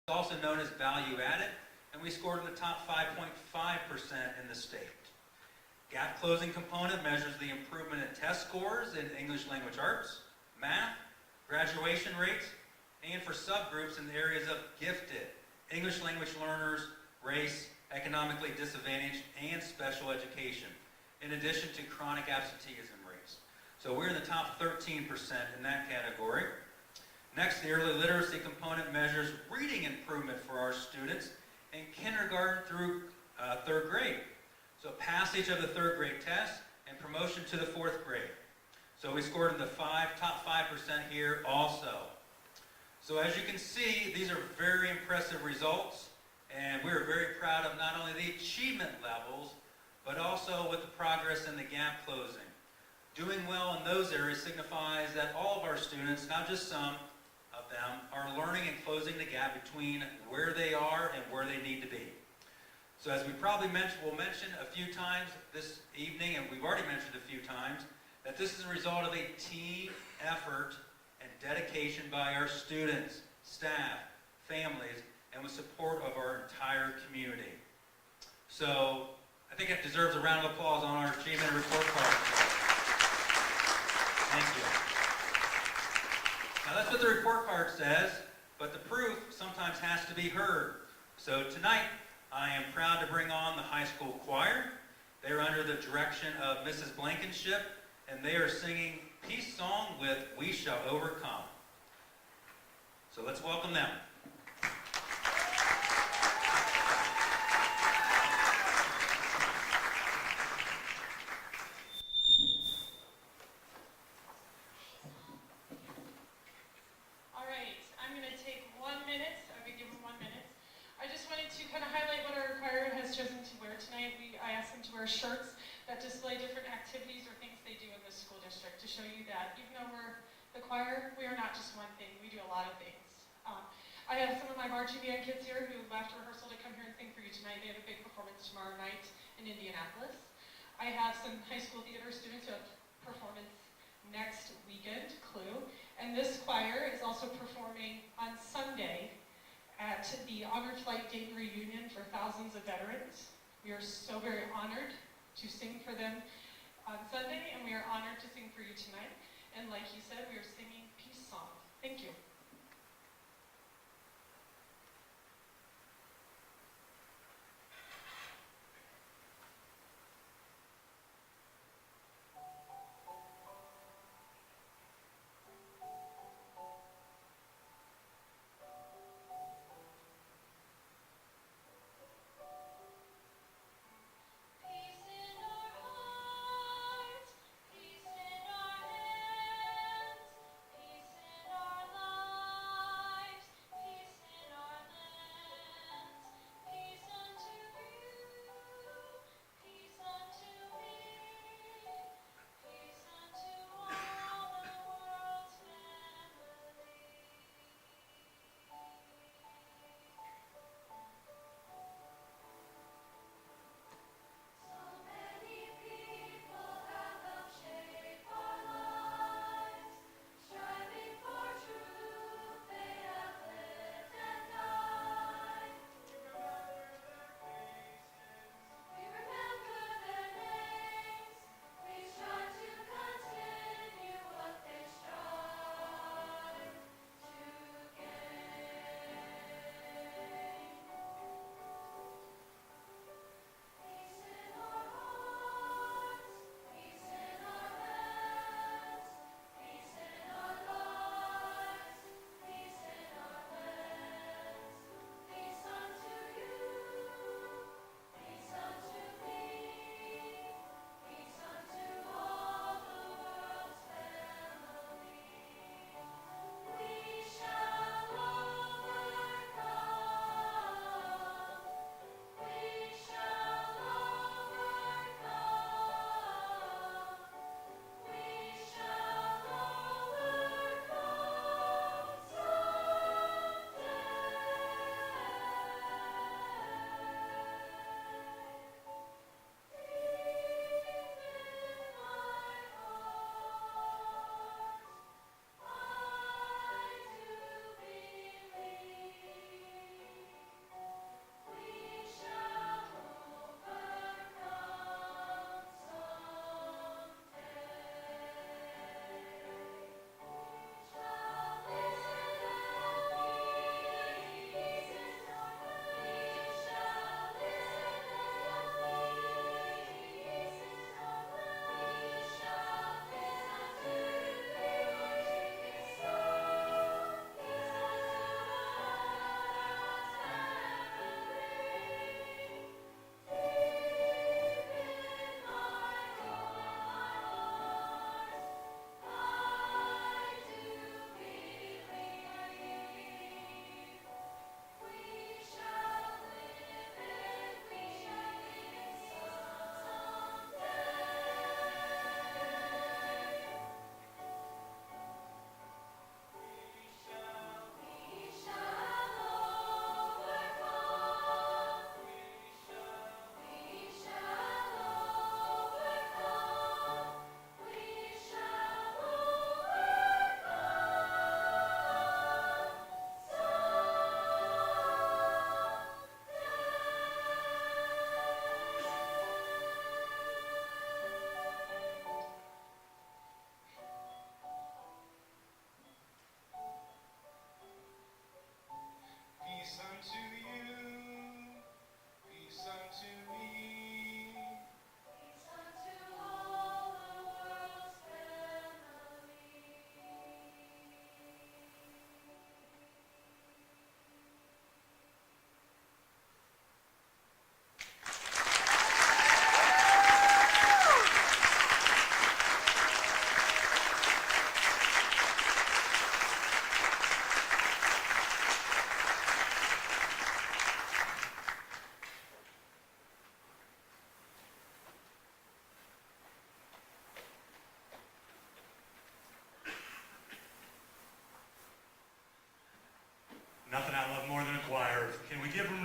also known as value added, and we scored in the top 5.5% in the state. Gap closing component measures the improvement in test scores in English language arts, math, graduation rates, and for subgroups in the areas of gifted, English language learners, race, economically disadvantaged, and special education, in addition to chronic absenteeism rates. So we're in the top 13% in that category. Next, the early literacy component measures reading improvement for our students in kindergarten through third grade. So passage of the third grade test and promotion to the fourth grade. So we scored in the top 5% here also. So as you can see, these are very impressive results, and we're very proud of not only the achievement levels, but also with the progress in the gap closing. Doing well in those areas signifies that all of our students, not just some of them, are learning and closing the gap between where they are and where they need to be. So as we probably will mention a few times this evening, and we've already mentioned a few times, that this is a result of a team effort and dedication by our students, staff, families, and with support of our entire community. So I think it deserves a round of applause on our achievement report card. Thank you. Now that's what the report card says, but the proof sometimes has to be heard. So tonight, I am proud to bring on the high school choir. They're under the direction of Mrs. Blankenship, and they are singing Peace Song with We Shall Overcome. So let's welcome them. All right, I'm going to take 1 minute. I'm going to give them 1 minute. I just wanted to kind of highlight what our choir has chosen to wear tonight. I asked them to wear shirts that display different activities or things they do in the school district to show you that even though we're the choir, we are not just one thing. We do a lot of things. I have some of my marching band kids here who left rehearsal to come here and sing for you tonight. They have a big performance tomorrow night in Indianapolis. I have some high school theater students who have performance next weekend, Clue. And this choir is also performing on Sunday at the Honored Flight Day Reunion for thousands of veterans. We are so very honored to sing for them on Sunday, and we are honored to sing for you tonight. And like you said, we are singing Peace Song. Thank you. Peace in our hearts, peace in our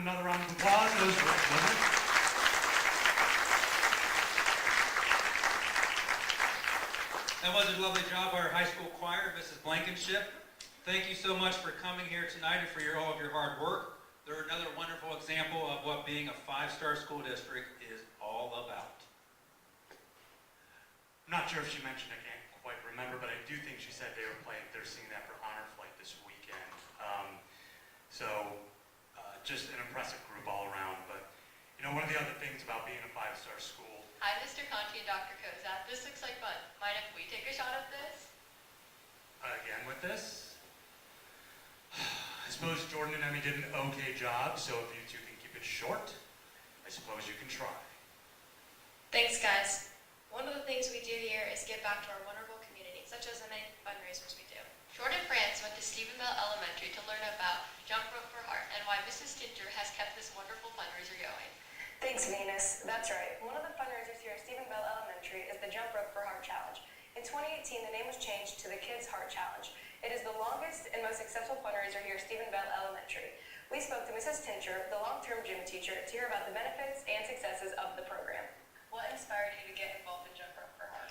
another round of applause. That was great. That was a lovely job by our high school choir, Mrs. Blankenship. Thank you so much for coming here tonight and for all of your hard work. They're another wonderful example of what being a five-star school district is all about. I'm not sure if she mentioned, I can't quite remember, but I do think she said they're singing that for Honor Flight this weekend. Just an impressive group all around. But, you know, one of the other things about being a five-star school. Hi, Mr. Conti and Dr. Kozak. This looks like fun. Mind if we take a shot at this? Again with this. I suppose Jordan and Emmy did an okay job, so if you two can keep it short, I suppose you can try. Thanks, guys. One of the things we do here is give back to our wonderful community, such as the many fundraisers we do. Jordan France went to Stephen Bell Elementary to learn about Jump Rope for Heart and why Mrs. Tinter has kept this wonderful fundraiser going. Thanks, Venus. That's right. One of the fundraisers here at Stephen Bell Elementary is the Jump Rope for Heart Challenge. In 2018, the name was changed to the Kids Heart Challenge. It is the longest and most successful fundraiser here at Stephen Bell Elementary. We spoke to Mrs. Tinter, the long-term gym teacher, to hear about the benefits and successes of the program. What inspired you to get involved in Jump Rope for Heart?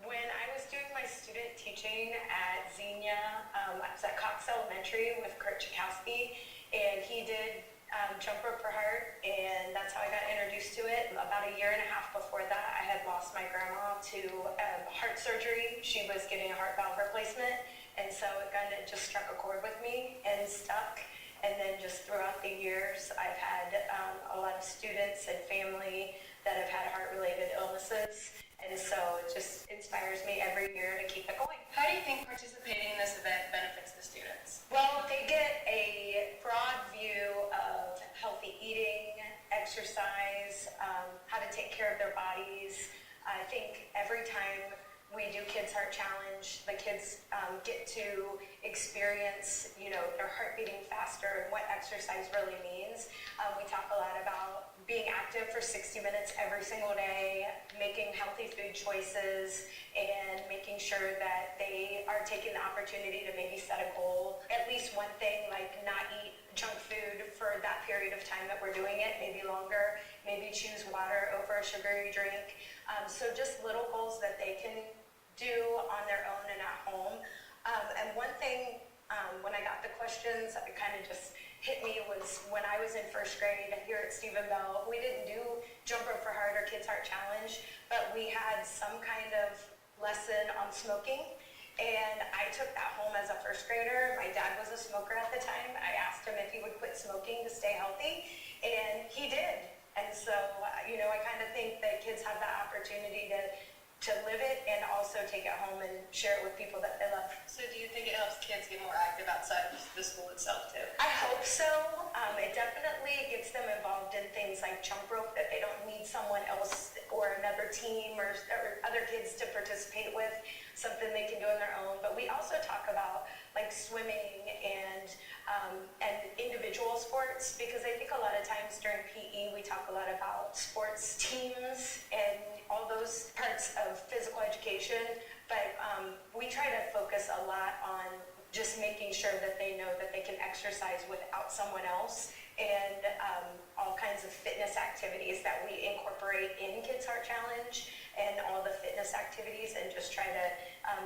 When I was doing my student teaching at Xenia, I was at Cox Elementary with Kurt Chakowski, and he did Jump Rope for Heart, and that's how I got introduced to it. About a year and a half before that, I had lost my grandma to heart surgery. She was getting a heart valve replacement, and so it kind of just struck a chord with me and stuck. And then just throughout the years, I've had a lot of students and family that have had heart-related illnesses. And so it just inspires me every year to keep it going. How do you think participating in this event benefits the students? Well, they get a broad view of healthy eating, exercise, how to take care of their bodies. I think every time we do Kids Heart Challenge, the kids get to experience, their heart beating faster and what exercise really means. We talk a lot about being active for 60 minutes every single day, making healthy food choices, and making sure that they are taking the opportunity to maybe set a goal. At least one thing, like not eat junk food for that period of time that we're doing it, maybe longer, maybe choose water over a sugary drink. So just little goals that they can do on their own and at home. And one thing, when I got the questions, it kind of just hit me was when I was in first grade here at Stephen Bell, we didn't do Jump Rope for Heart or Kids Heart Challenge, but we had some kind of lesson on smoking. And I took that home as a first grader. My dad was a smoker at the time. I asked him if he would quit smoking to stay healthy, and he did. And so, I kind of think that kids have that opportunity to live it and also take it home and share it with people that they love. So do you think it helps kids get more active outside the school itself too? I hope so. It definitely gets them involved in things like jump rope that they don't need someone else or another team or other kids to participate with, something they can do on their own. But we also talk about like swimming and individual sports, because I think a lot of times during PE we talk a lot about sports teams and all those parts of physical education, but we try to focus a lot on just making sure that they know that they can exercise without someone else, and all kinds of fitness activities that we incorporate in Kids Heart Challenge and all the fitness activities, and just try to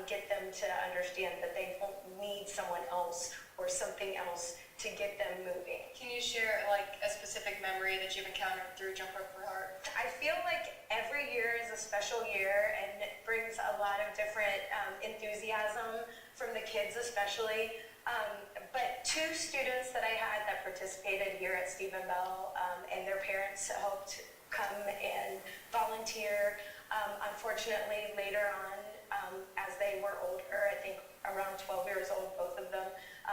get them to understand that they won't need someone else or something else to get them moving. Can you share like a specific memory that you've encountered through Jump Rope for Heart? I feel like every year is a special year, and it brings a lot of different enthusiasm from the kids especially. But two students that I had that participated here at Stephen Bell, and their parents helped come and volunteer. Unfortunately, later on, as they were older, I think around 12 years old, both of them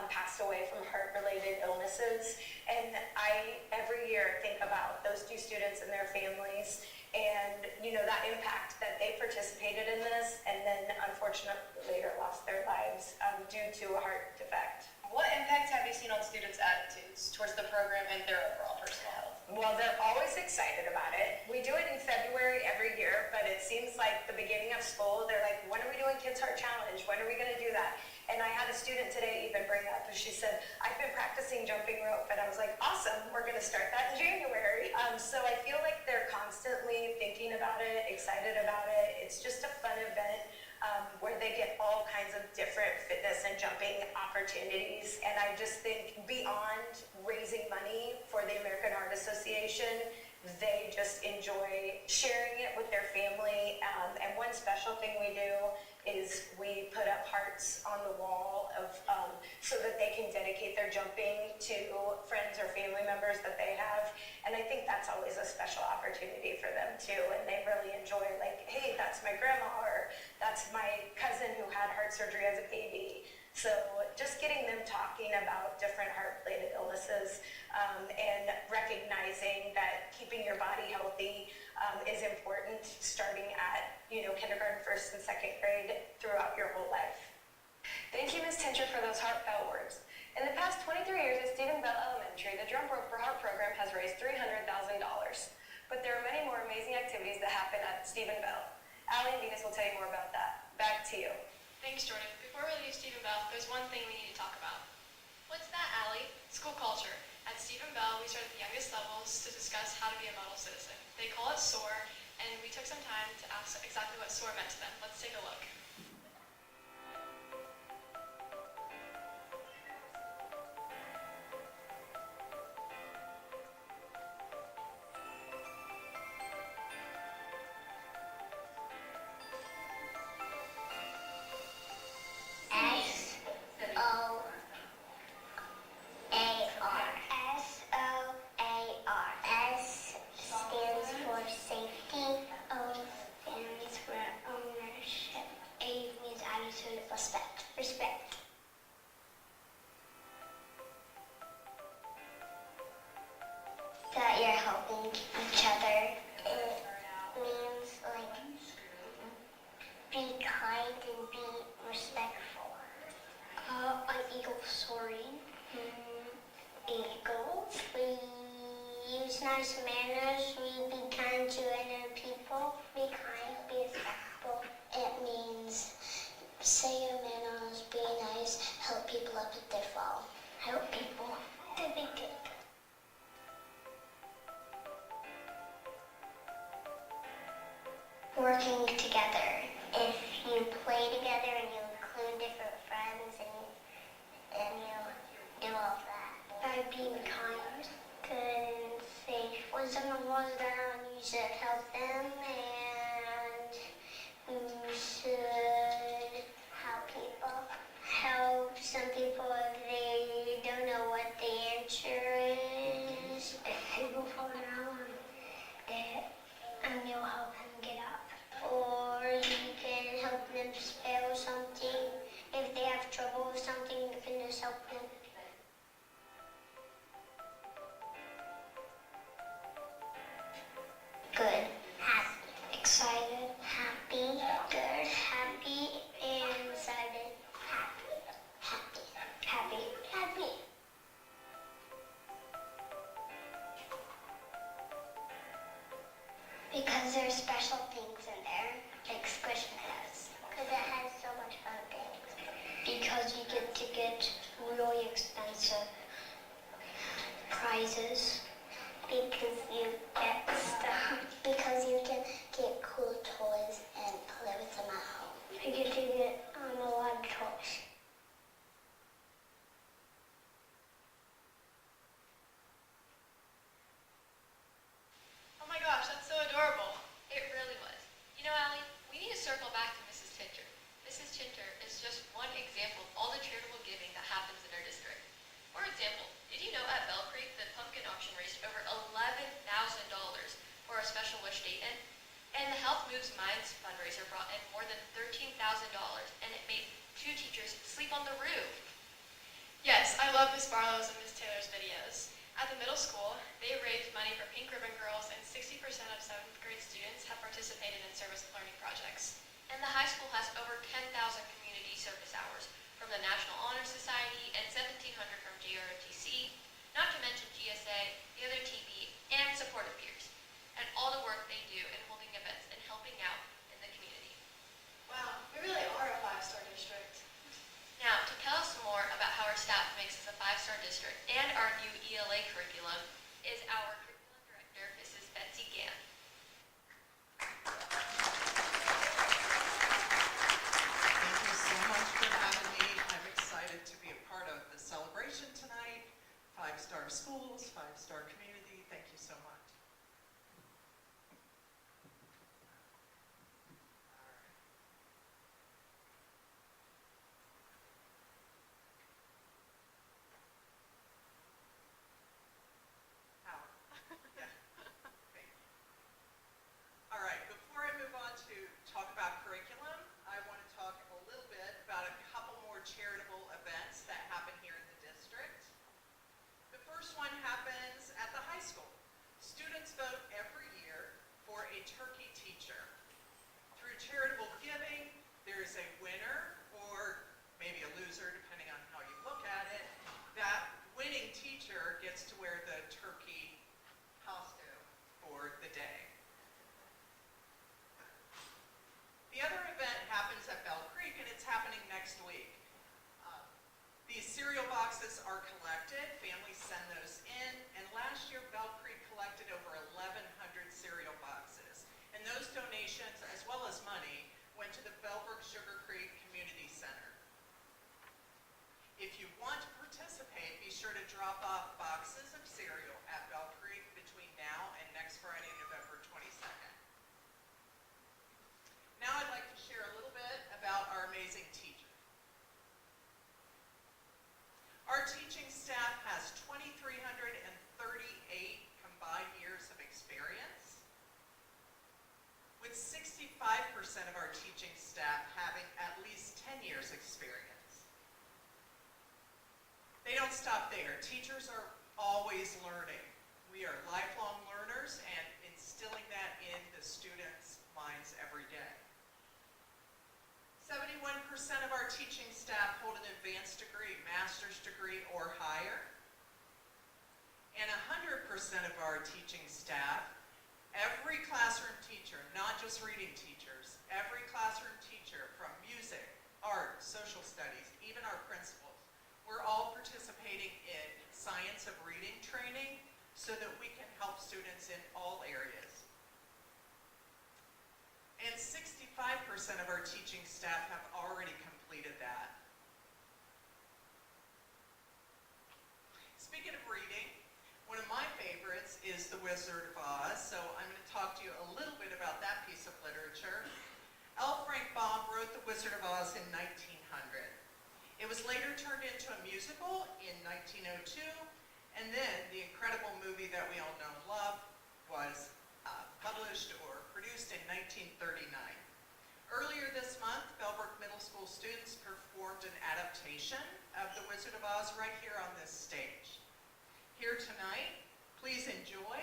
passed away from heart-related illnesses. And I, every year, think about those two students and their families, and that impact that they participated in this, and then unfortunately later lost their lives due to a heart defect. What impact have you seen on students' attitudes towards the program and their overall personal health? Well, they're always excited about it. We do it in February every year, but it seems like the beginning of school, they're like, when are we doing Kids Heart Challenge? When are we going to do that? And I had a student today even bring up, and she said, I've been practicing jumping rope, and I was like, awesome, we're gonna start that in January. So I feel like they're constantly thinking about it, excited about it. It's just a fun event where they get all kinds of different fitness and jumping opportunities. And I just think beyond raising money for the American Heart Association, they just enjoy sharing it with their family. And one special thing we do is we put up hearts on the wall of so that they can dedicate their jumping to friends or family members that they have. And I think that's always a special opportunity for them too. And they really enjoy, like, hey, that's my grandma, or that's my cousin who had heart surgery as a baby. So just getting them talking about different heart-related illnesses and recognizing that keeping your body healthy is important, starting at kindergarten, first and second grade, throughout your whole life. Thank you, Ms. Tincher, for those heartfelt words. In the past 23 years at Stephen Bell Elementary, the Jump Rope for Heart program has raised $300,000. But there are many more amazing activities that happen at Stephen Bell. Allie and Venus will tell you more about that. Back to you. Thanks, Jordan. Before we leave Stephen Bell, there's one thing we need to talk about. What's that, Allie? School culture. At Stephen Bell, we start at the youngest levels to discuss how to be a model citizen. They call it SOAR, and we took some time to ask exactly what SOAR meant to them. Let's take a look. Respect. That you're helping each other. It means like be kind and be respectful. An eagle soaring. Eagles. We use nice manners. We be kind to other people. Be kind. Be respectful. It means say your manners, be nice, help people up if they fall. Help people to be good. Working together. If you play together and you include different friends and you do all that. By being kind, good and safe. When someone was down, you should help them, and you should help people. Help some people if they don't know what the answer is. If people fall down, and you'll help them get up. Or you can help them spell something. If they have trouble with something, you can just help them. Good. Happy. Excited. Happy. Good. Happy. And excited. Happy. Happy. Happy. Happy. Because there's special things in there, like Squishmallows. Because it has so much fun things. Because you get to get really expensive prizes. Because you get stuff. Because you can get cool toys and play with them at home. You get to get a lot of toys. Oh my gosh, that's so adorable. It really was. You know, Allie, we need to circle back to Mrs. Tinter. Mrs. Tinter is just one example of all the charitable giving that happens in our district. For example, did you know at Bell Creek the pumpkin auction raised over $11,000 for a special wish statement? And the Health Moves Minds fundraiser brought in more than $13,000, and it made 2 teachers sleep on the roof. Yes, I love Miss Barlow's and Miss Taylor's videos. At the middle school, they raised money for Pink Ribbon Girls, and 60% of 7th grade students have participated in service learning projects. And the high school has over 10,000 community service hours from the National Honor Society and 1,700 from JROTC, not to mention GSA, the other TB, and supportive peers, and all the work they do in holding events and helping out in the community. Wow, we really are a 5-star district. Now, district and our new ELA curriculum is our curriculum director, Mrs. Betsy Gann. Thank you so much for having me. I'm excited to be a part of the celebration tonight. 5-star schools, 5-star community. Thank you so much. How? Yeah. Thank you. All right, before I move on to talk about curriculum, I want to talk a little bit about a couple more charitable events that happen here in the district. The first one happens at the high school. Students vote every year for a turkey teacher. Through charitable giving, there is a winner or maybe a loser, depending on how you look at it. That winning teacher gets to wear the turkey costume for the day. The other event happens at Bell Creek, and it's happening next week. These cereal boxes are collected, families send those in, and last year Bell Creek collected over 1,100 cereal boxes. And those donations, as well as money, went to the Bellbrook-Sugarcreek Community Center. If you want to participate, be sure to drop off boxes of cereal at Bell Creek between now and next Friday, November 22nd. Now I'd like to share a little bit about our amazing teachers. Our teaching staff has 2,338 combined years of experience, with 65% of our teaching staff having at least 10 years experience. They don't stop there. Teachers are always learning. We are lifelong learners and instilling that in the students' minds every day. 71% of our teaching staff hold an advanced degree, master's degree or higher. And 100% of our teaching staff, every classroom teacher, not just reading teachers, every classroom teacher from music, art, social studies, even our principals, we're all participating in science of reading training so that we can help students in all areas. And 65% of our teaching staff have already completed that. Speaking of reading, one of my favorites is The Wizard of Oz, so I'm going to talk to you a little bit about that piece of literature. L. Frank Baum wrote The Wizard of Oz in 1900. It was later turned into a musical in 1902, and then the incredible movie that we all know and love was published or produced in 1939. Earlier this month, Bellbrook Middle School students performed an adaptation of The Wizard of Oz right here on this stage. Here tonight, please enjoy.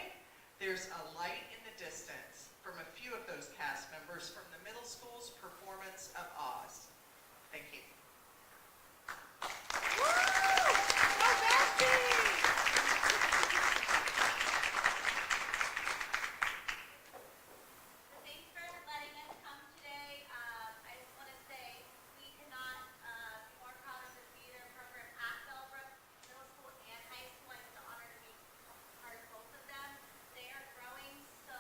There's a light in the distance from a few of those cast members from the middle school's performance of Oz. Thank you. Thanks for letting us come today. I just want to say we cannot be more proud of the theater program at Bellbrook Middle School and High School. I have the honor to be part of both of them. They are growing so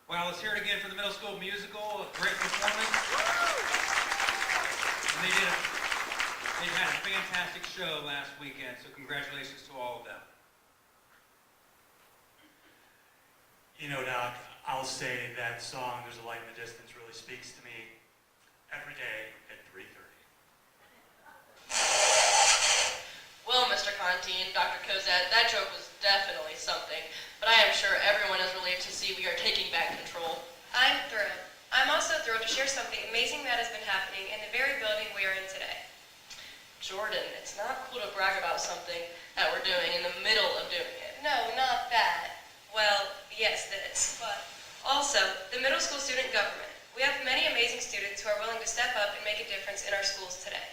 Well, let's hear it again for the middle school musical. A great performance. And they had a fantastic show last weekend, so congratulations to all of them. You know, Doc, I'll say that song, There's a Light in the Distance, really speaks to me every day at 3:30. Well, Mr. Conti and Dr. Cozette, that joke was definitely something, but I am sure everyone is relieved to see we are taking back control. I'm thrilled. I'm also thrilled to share something amazing that has been happening in the very building we are in today. Jordan, it's not cool to brag about something that we're doing in the middle of doing it. No, not that. Well, yes, this. But also, the middle school student government. We have many amazing students who are willing to step up and make a difference in our schools today.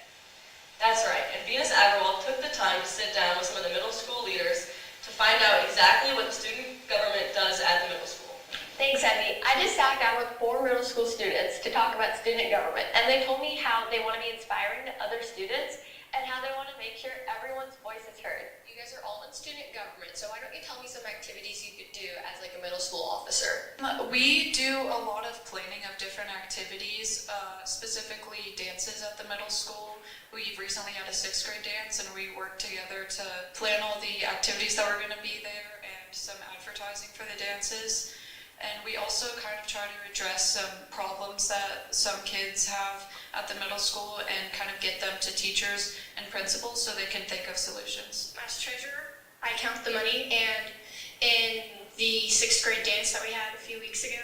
That's right, and Venus Agrawal took the time to sit down with some of the middle school leaders to find out exactly what the student government does at the middle school. Thanks, Emmy. I just sat down with 4 middle school students to talk about student government, and they told me how they want to be inspiring to other students and how they want to make sure everyone's voice is heard. You guys are all in student government, so why don't you tell me some activities you could do as like a middle school officer? We do a lot of planning of different activities, specifically dances at the middle school. We've recently had a 6th grade dance, and we worked together to plan all the activities that were going to be there and some advertising for the dances. And we also kind of try to address some problems that some kids have at the middle school and kind of get them to teachers and principals so they can think of solutions. As treasurer, I count the money, and in the 6th grade dance that we had a few weeks ago,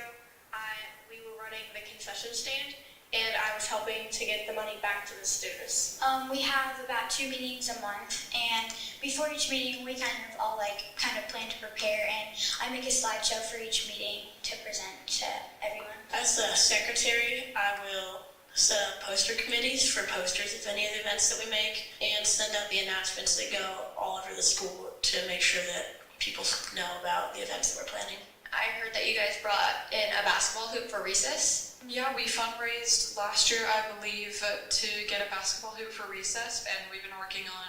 we were running the concession stand, and I was helping to get the money back to the students. We have about 2 meetings a month, and before each meeting, we kind of all plan to prepare, and I make a slideshow for each meeting to present to everyone. As the secretary, I will set up poster committees for posters of any of the events that we make, and send out the announcements that go all over the school to make sure that people know about the events that we're planning. I heard that you guys brought in a basketball hoop for recess. Yeah, we fundraised last year, I believe, to get a basketball hoop for recess, and we've been working on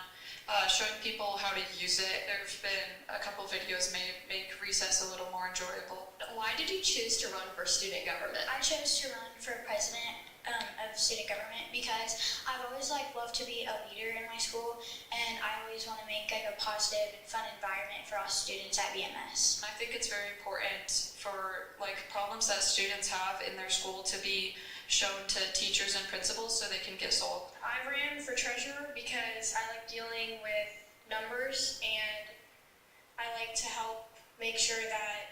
showing people how to use it. There have been a couple videos made make recess a little more enjoyable. Why did you choose to run for student government? I chose to run for president of student government because I've always loved to be a leader in my school, and I always want to make a positive and fun environment for all students at BMS. I think it's very important for problems that students have in their school to be shown to teachers and principals so they can get solved. I ran for treasurer because I like dealing with numbers, and I like to help make sure that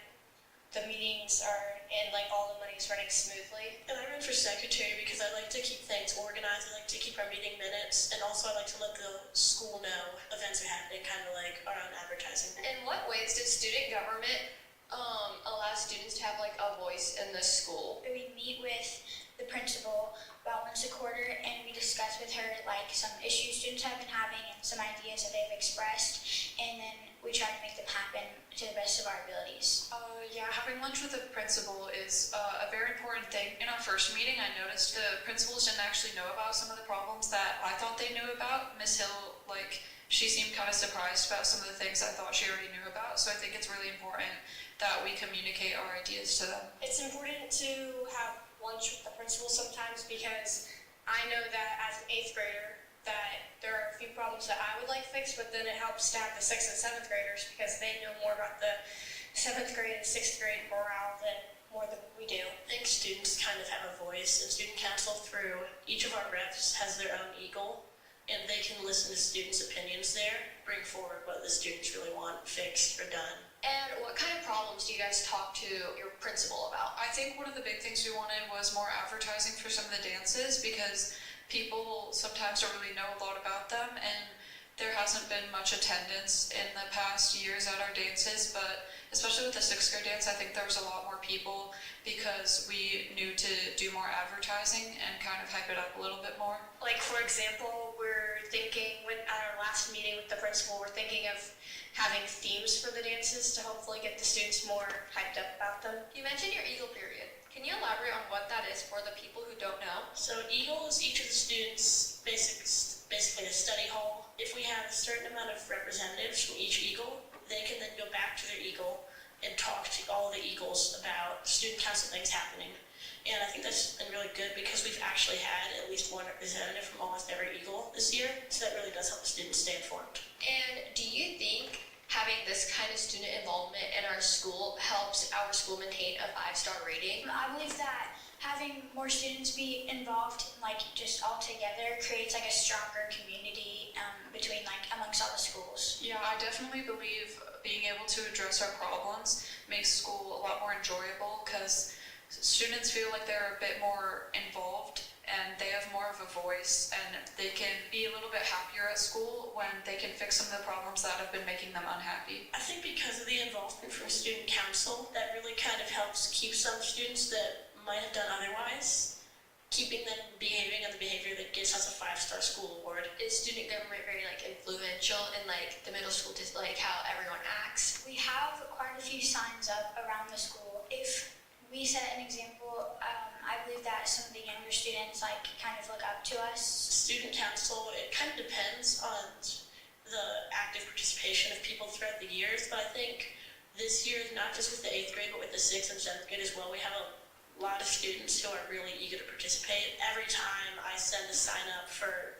the meetings are and all the money's running smoothly. And I ran for secretary because I like to keep things organized. I like to keep our meeting minutes, and also I like to let the school know events are happening, kind of like around advertising. In what ways did student government allow students to have a voice in the school? We meet with the principal about once a quarter, and we discuss with her some issues students have been having and some ideas that they've expressed, and then we try to make them happen to the best of our abilities. Yeah, having lunch with the principal is a very important thing. In our first meeting, I noticed the principals didn't actually know about some of the problems that I thought they knew about. Miss Hill, she seemed kind of surprised about some of the things I thought she already knew about, so I think it's really important that we communicate our ideas to them. It's important to have lunch with the principal sometimes because I know that as an 8th grader that there are a few problems that I would like fixed, but then it helps to have the 6th and 7th graders because they know more about the 7th grade and 6th grade morale more than we do. I think students kind of have a voice, and student council through each of our reps has their own eagle, and they can listen to students' opinions there, bring forward what the students really want fixed or done. And what kind of problems do you guys talk to your principal about? I think one of the big things we wanted was more advertising for some of the dances because people sometimes don't really know a lot about them, and there hasn't been much attendance in the past years at our dances, but especially with the 6th grade dance, I think there was a lot more people because we knew to do more advertising and kind of hype it up a little bit more. For example, we're thinking at our last meeting with the principal, we're thinking of having themes for the dances to hopefully get the students more hyped up about them. You mentioned your Eagle period. Can you elaborate on what that is for the people who don't know? So Eagle is each of the students' basically a study hall. If we have a certain amount of representatives from each Eagle, they can then go back to their Eagle and talk to all the Eagles about student council things happening. And I think that's been really good because we've actually had at least one representative from almost every Eagle this year, so that really does help the students stay informed. And do you think having this kind of student involvement in our school helps our school maintain a 5-star rating? I believe that having more students be involved, like just all together, creates like a stronger community between like amongst all the schools. Yeah, I definitely believe being able to address our problems makes school a lot more enjoyable because students feel like they're a bit more involved and they have more of a voice and they can be a little bit happier at school when they can fix some of the problems that have been making them unhappy. I think because of the involvement from student council, that really kind of helps keep some students that might have done otherwise, keeping them behaving on the behavior that gets us a 5-star school award. Is student government very like influential in like the middle school, just like how everyone acts? We have quite a few signs up around the school. If we set an example, I believe that some of the younger students like kind of look up to us. Student council, it kind of depends on the active participation of people throughout the years, but I think this year, not just with the 8th grade, but with the 6th and 7th grade as well, we have a lot of students who are really eager to participate. Every time I send a signing up for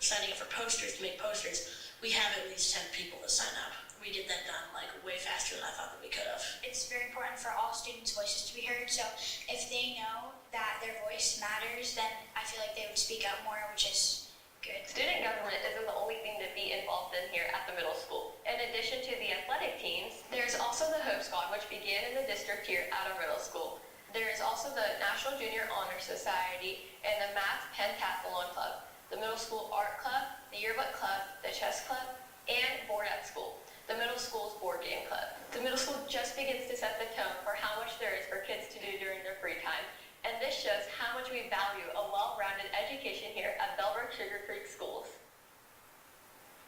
posters, to make posters, we have at least 10 people that sign up. We get that done like way faster than I thought that we could have. It's very important for all students' voices to be heard, so if they know that their voice matters, then I feel like they would speak up more, which is good. Student government isn't the only thing to be involved in here at the middle school. In addition to the athletic teams, there's also the Hope Squad, which began in the district here at our middle school. There is also the National Junior Honor Society and the Math Pentathlon Club, the Middle School Art Club, the Yearbook Club, the Chess Club, and Board at School, the middle school's board game club. The middle school just begins to set the tone for how much there is for kids to do during their free time. And this shows how much we value a well-rounded education here at Bellbrook-Sugarcreek schools.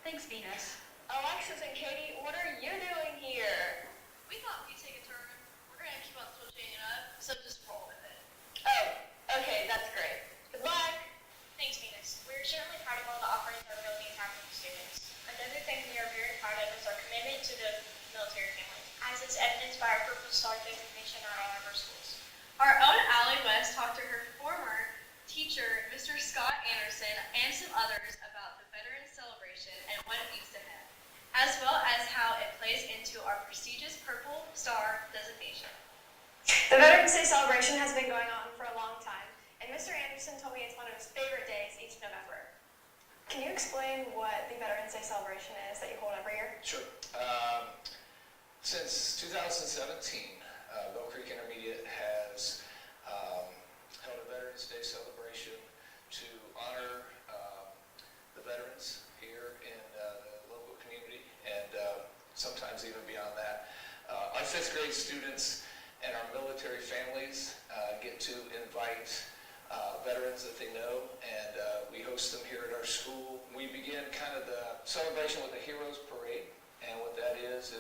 Thanks, Venus. Alexis and Katie, what are you doing here? We thought we'd take a turn. We're gonna keep on switching it up, so just roll with it. Oh, okay, that's great. Good luck. Thanks, Venus. We're certainly proud of all the offerings that are really being happening to students. Another thing we are very proud of is our commitment to the military family, as is evidenced by our Purple Star designation at all of our schools. Our own Allie West talked to her former teacher, Mr. Scott Anderson, and some others about the Veterans Celebration and what it means to him, as well as how it plays into our prestigious Purple Star designation. The Veterans Day celebration has been going on for a long time, and Mr. Anderson told me it's one of his favorite days each November. Can you explain what the Veterans Day celebration is that you hold every year? Sure. Since 2017, Bell Creek Intermediate has held a Veterans Day celebration to honor the veterans here in the local community and sometimes even beyond that. Our 5th grade students and our military families get to invite veterans that they know, and we host them here at our school. We begin kind of the celebration with a Heroes Parade, and what that is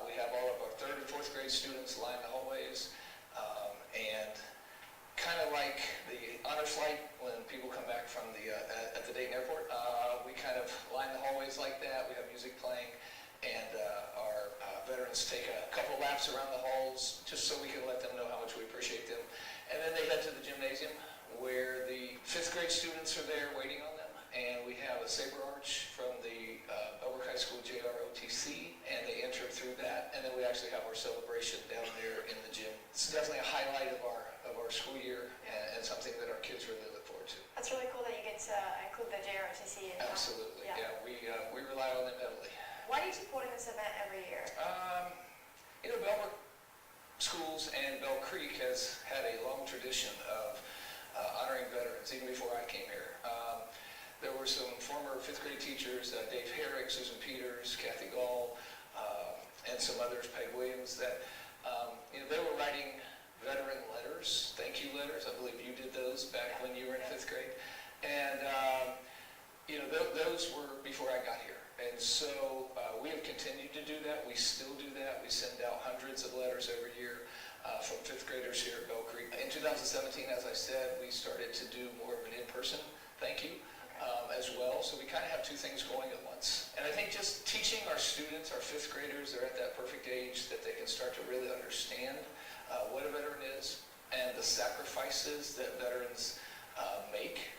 we have all of our 3rd and 4th grade students line the hallways, and kind of like the honor flight when people come back from at the Dayton airport, we kind of line the hallways like that. We have music playing, and our veterans take a couple laps around the halls just so we can let them know how much we appreciate them. And then they head to the gymnasium where the 5th grade students are there waiting on them, and we have a saber arch from the Bellbrook High School JROTC, and they enter through that, and then we actually have our celebration down there in the gym. It's definitely a highlight of our school year and something that our kids really look forward to. That's really cool that you get to include the JROTC in that. Absolutely, yeah. We rely on them heavily. Why do you keep holding this event every year? Bellbrook Schools and Bell Creek has had a long tradition of honoring veterans, even before I came here. There were some former 5th grade teachers, Dave Herrick, Susan Peters, Kathy Gall, and some others, Peg Williams, that they were writing veteran letters, thank you letters. I believe you did those back when you were in 5th grade. And those were before I got here. And so we have continued to do that. We still do that. We send out hundreds of letters every year from 5th graders here at Bell Creek. In 2017, as I said, we started to do more of an in-person thank you. as well. So we kind of have two things going at once. And I think just teaching our students, our fifth graders, they're at that perfect age that they can start to really understand what a veteran is and the sacrifices that veterans make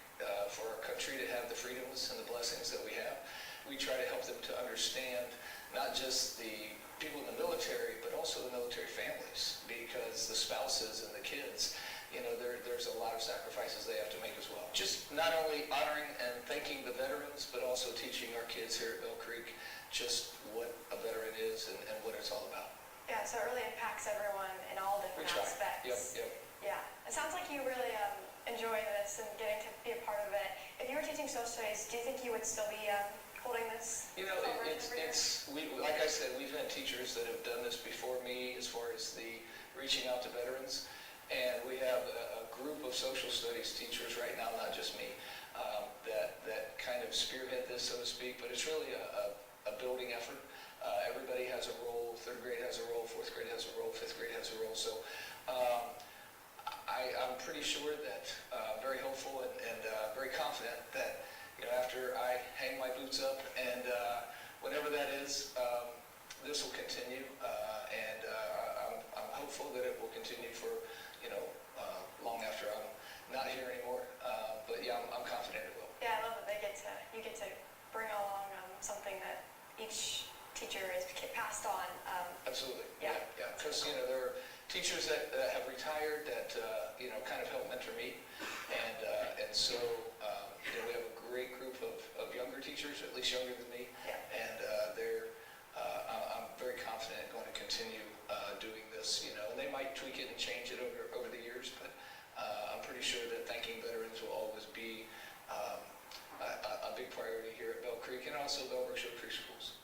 for our country to have the freedoms and the blessings that we have. We try to help them to understand not just the people in the military, but also the military families, because the spouses and the kids, there's a lot of sacrifices they have to make as well. Just not only honoring and thanking the veterans, but also teaching our kids here at Bell Creek just what a veteran is and what it's all about. Yeah, so it really impacts everyone in all different aspects. Yep. Yeah, it sounds like you really enjoy this and getting to be a part of it. If you were teaching social studies, do you think you would still be holding this? Like I said, we've had teachers that have done this before me as far as the reaching out to veterans. And we have a group of social studies teachers right now, not just me, that kind of spearhead this, so to speak. But it's really a building effort. Everybody has a role. Third grade has a role. Fourth grade has a role. Fifth grade has a role. So I'm pretty sure that, very hopeful and very confident that after I hang my boots up and whatever that is, this will continue. And I'm hopeful that it will continue for long after I'm not here anymore. But yeah, I'm confident it will. Yeah, I love that you get to bring along something that each teacher is passed on. Absolutely. Yeah. Because there are teachers that have retired that kind of help mentor me, and so we have a great group of younger teachers, at least younger than me, and I'm very confident going to continue doing this. And they might tweak it and change it over the years, but I'm pretty sure that thanking veterans will always be a big priority here at Bell Creek and also Bellbrook-Sugarcreek schools.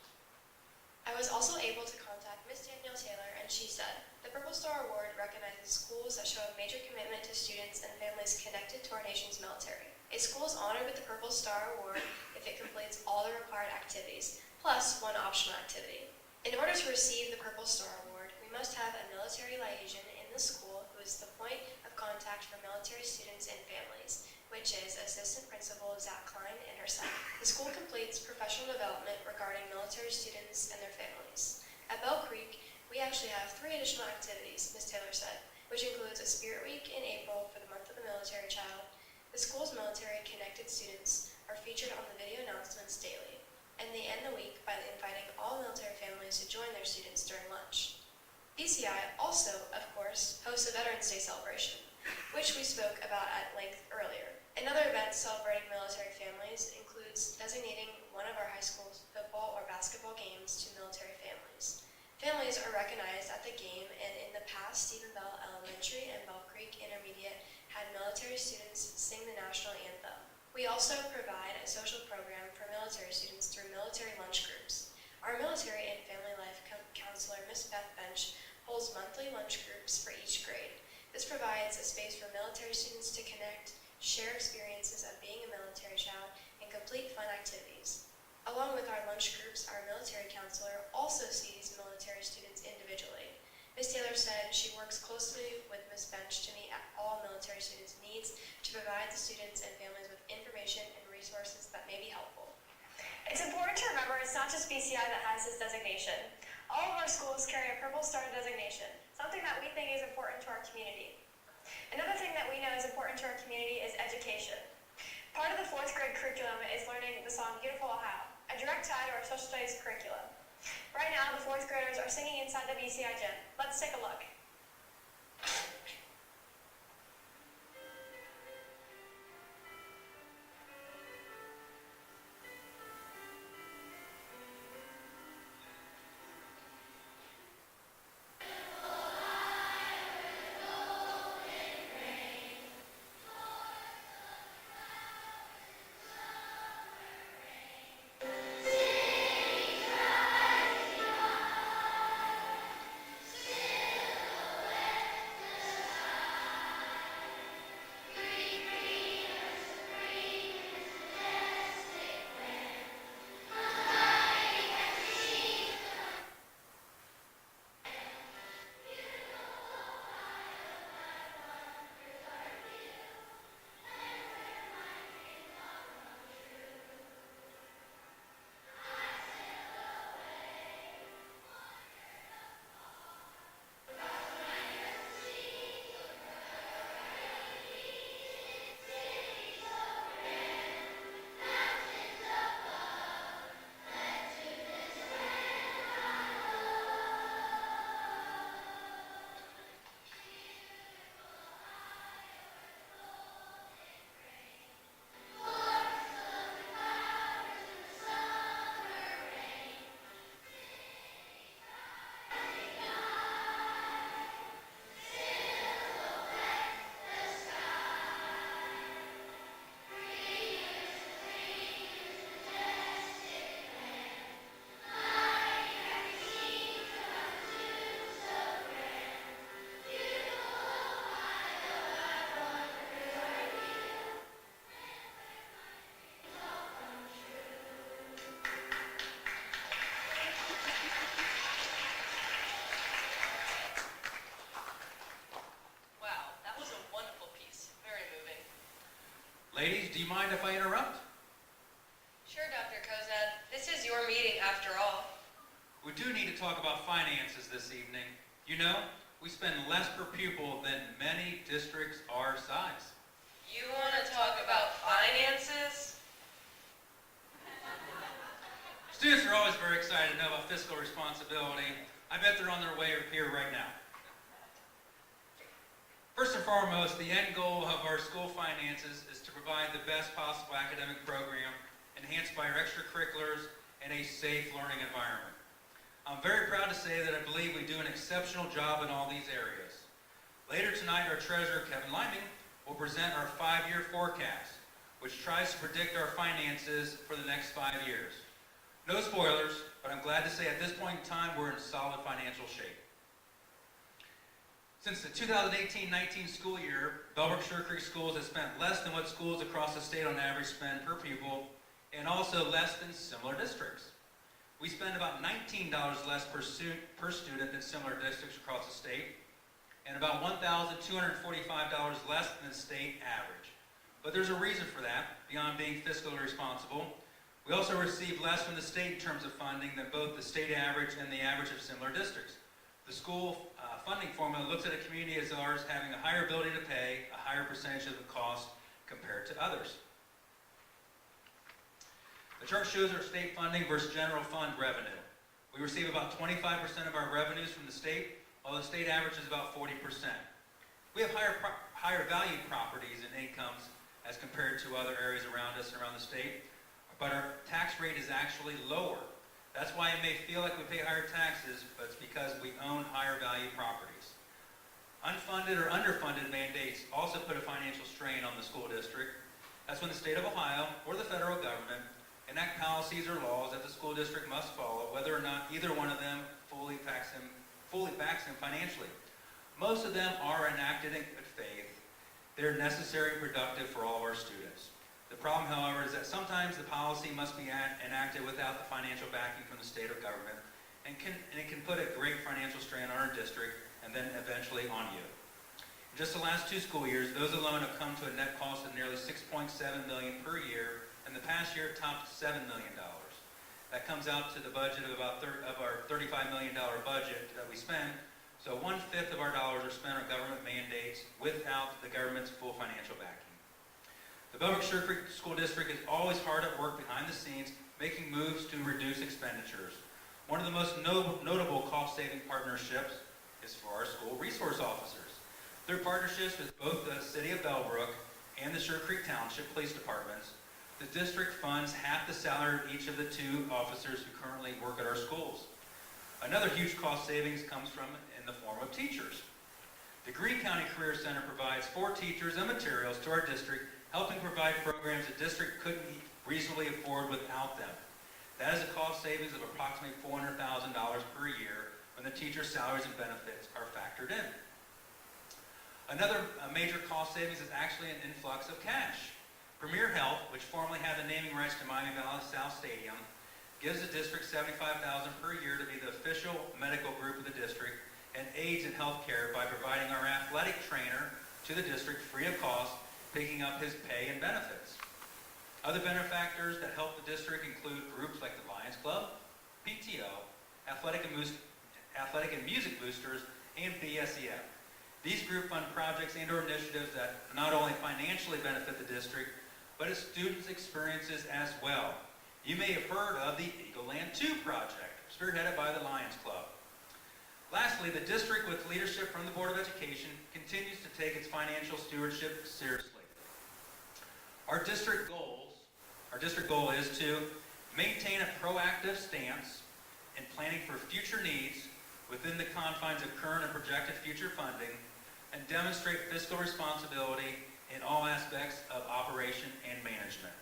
I was also able to contact Miss Danielle Taylor, and she said, the Purple Star Award recognizes schools that show a major commitment to students and families connected to our nation's military. A school is honored with the Purple Star Award if it completes all the required activities, plus one optional activity. In order to receive the Purple Star Award, we must have a military liaison in the school who is the point of contact for military students and families, which is Assistant Principal Zach Klein and herself. The school completes professional development regarding military students and their families. At Bell Creek, we actually have 3 additional activities, Ms. Taylor said, which includes a Spirit Week in April for the month of the military child. The school's military-connected students are featured on the video announcements daily, and they end the week by inviting all military families to join their students during lunch. BCI also, of course, hosts a Veterans Day celebration, which we spoke about at length earlier. Another event celebrating military families includes designating one of our high school's football or basketball games to military families. Families are recognized at the game, and in the past, Stephen Bell Elementary and Bell Creek Intermediate had military students sing the national anthem. We also provide a social program for military students through military lunch groups. Our military and family life counselor, Miss Beth Bench, holds monthly lunch groups for each grade. This provides a space for military students to connect, share experiences of being a military child, and complete fun activities. Along with our lunch groups, our military counselor also sees military students individually. Ms. Taylor said she works closely with Ms. Bench to meet all military students' needs to provide the students and families with information and resources that may be helpful. It's important to remember it's not just BCI that has this designation. All of our schools carry a Purple Star designation, something that we think is important to our community. Another thing that we know is important to our community is education. Part of the 4th grade curriculum is learning the song Beautiful Ohio, a direct tie to our social studies curriculum. Right now, the 4th graders are singing inside the BCI gym. Let's take a look. do you mind if I interrupt? Sure, Dr. Kozad. This is your meeting after all. We do need to talk about finances this evening. You know, we spend less per pupil than many districts our size. You want to talk about finances? Students are always very excited to know about fiscal responsibility. I bet they're on their way here right now. First and foremost, the end goal of our school finances is to provide the best possible academic program, enhanced by our extracurriculars and a safe learning environment. I'm very proud to say that I believe we do an exceptional job in all these areas. Later tonight, our treasurer, Kevin Liming, will present our 5-year forecast, which tries to predict our finances for the next 5 years. No spoilers, but I'm glad to say at this point in time, we're in solid financial shape. Since the 2018-19 school year, Bellbrook-Sugarcreek schools have spent less than what schools across the state on average spend per pupil, and also less than similar districts. We spend about $19 less per student than similar districts across the state, and about $1,245 less than the state average. But there's a reason for that, beyond being fiscally responsible. We also receive less from the state in terms of funding than both the state average and the average of similar districts. The school funding formula looks at a community as ours having a higher ability to pay a higher percentage of the cost compared to others. The chart shows our state funding versus general fund revenue. We receive about 25% of our revenues from the state, while the state average is about 40%. We have higher value properties and incomes as compared to other areas around us and around the state, but our tax rate is actually lower. That's why it may feel like we pay higher taxes, but it's because we own higher value properties. Unfunded or underfunded mandates also put a financial strain on the school district. That's when the state of Ohio or the federal government enact policies or laws that the school district must follow, whether or not either one of them fully backs them financially. Most of them are enacted in good faith. They're necessary and productive for all of our students. The problem, however, is that sometimes the policy must be enacted without the financial backing from the state or government, and it can put a great financial strain on our district and then eventually on you. In just the last 2 school years, those alone have come to a net cost of nearly $6.7 million per year, and the past year it topped $7 million. That comes out to the budget of about of our $35 million budget that we spend, so 1/5 of our dollars are spent on government mandates without the government's full financial backing. The Bellbrook-Sugarcreek School District is always hard at work behind the scenes, making moves to reduce expenditures. One of the most notable cost-saving partnerships is for our school resource officers. Through partnerships with both the City of Bellbrook and the Sugar Creek Township Police Departments, the district funds half the salary of each of the 2 officers who currently work at our schools. Another huge cost savings comes from in the form of teachers. The Greene County Career Center provides 4 teachers and materials to our district, helping provide programs the district couldn't reasonably afford without them. That is a cost savings of approximately $400,000 per year when the teachers' salaries and benefits are factored in. Another major cost savings is actually an influx of cash. Premier Health, which formerly had the naming rights to Miami Valley South Stadium, gives the district $75,000 per year to be the official medical group of the district and aids in health care by providing our athletic trainer to the district free of cost, picking up his pay and benefits. Other benefactors that help the district include groups like the Lions Club, PTO, Athletic and Music Boosters, and BSEF. These group fund projects and or initiatives that not only financially benefit the district, but its students' experiences as well. You may have heard of the Eagle Land 2 project, spearheaded by the Lions Club. Lastly, the district, with leadership from the Board of Education, continues to take its financial stewardship seriously. Our district goal is to maintain a proactive stance in planning for future needs within the confines of current and projected future funding, and demonstrate fiscal responsibility in all aspects of operation and management.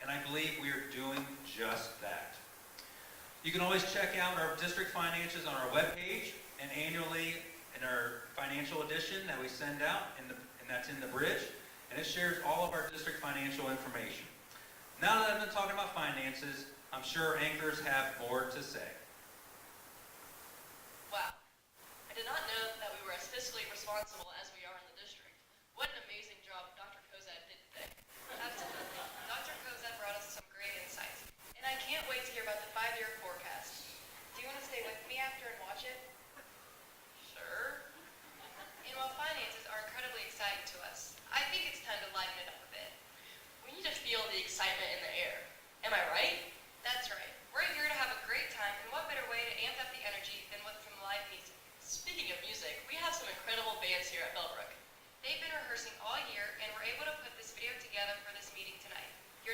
And I believe we are doing just that. You can always check out our district finances on our webpage and annually in our financial edition that we send out, and that's in the bridge, and it shares all of our district financial information. Now that I've been talking about finances, I'm sure anchors have more to say. Wow. I did not know that we were as fiscally responsible as we are in the district. What an amazing job Dr. Kozad did today. Absolutely.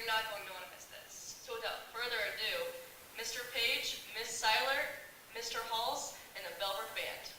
You're not going to want to miss this. So without further ado, Mr. Page, Miss Seiler, Mr. Halls, and the Bellbrook Band.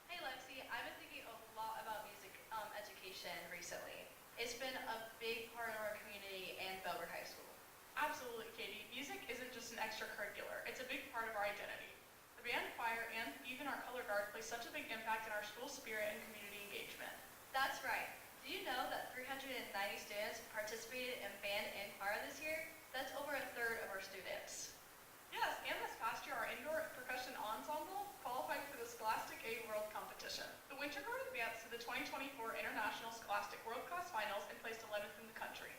Hey Lexi, I've been thinking a lot about music education recently. It's been a big part of our community and Bellbrook High School. Absolutely, Katie. Music isn't just an extracurricular. It's a big part of our identity. The band, choir, and even our color guard play such a big impact in our school spirit and community engagement. That's right. Did you know that 390 students participated in band and choir this year? That's over a third of our students. Yes, and this past year, our indoor percussion ensemble qualified for the Scholastic A World Competition. The Winter Guard advanced to the 2024 International Scholastic World Class Finals and placed 11th in the country.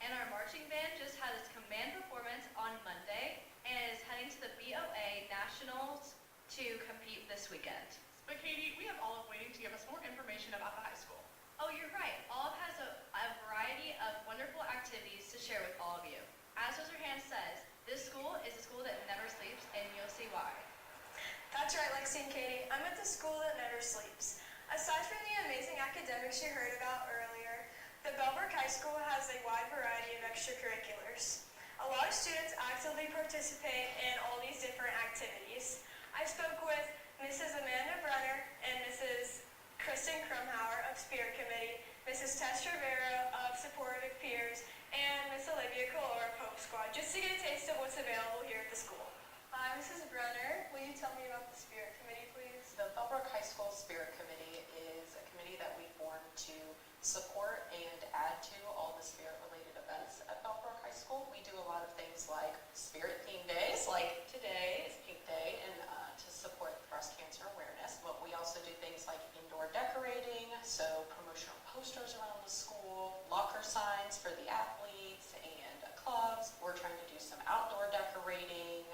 And our marching band just had its command performance on Monday and is heading to the BOA Nationals to compete this weekend. But Katie, we have Olive waiting to give us more information about the high school. Oh, you're right. Olive has a variety of wonderful activities to share with all of you. As Mr. Hand says, this school is a school that never sleeps, and you'll see why. That's right, Lexi and Katie. I'm at the school that never sleeps. Aside from the amazing academics you heard about earlier, the Bellbrook High School has a wide variety of extracurriculars. A lot of students actively participate in all these different activities. I spoke with Mrs. Amanda Brenner and Mrs. Kristen Krumhauer of Spirit Committee, Mrs. Tess Rivera of Supportive Peers, and Miss Olivia Calora of Hope Squad, just to get a taste of what's available here at the school. Hi, Mrs. Brenner. Will you tell me about the Spirit Committee, please? The Bellbrook High School Spirit Committee is a committee that we formed to support and add to all the spirit-related events at Bellbrook High School. We do a lot of things like spirit theme days, like today is Pink Day, and to support breast cancer awareness. But we also do things like indoor decorating, so promotional posters around the school, locker signs for the athletes and clubs. We're trying to do some outdoor decorating,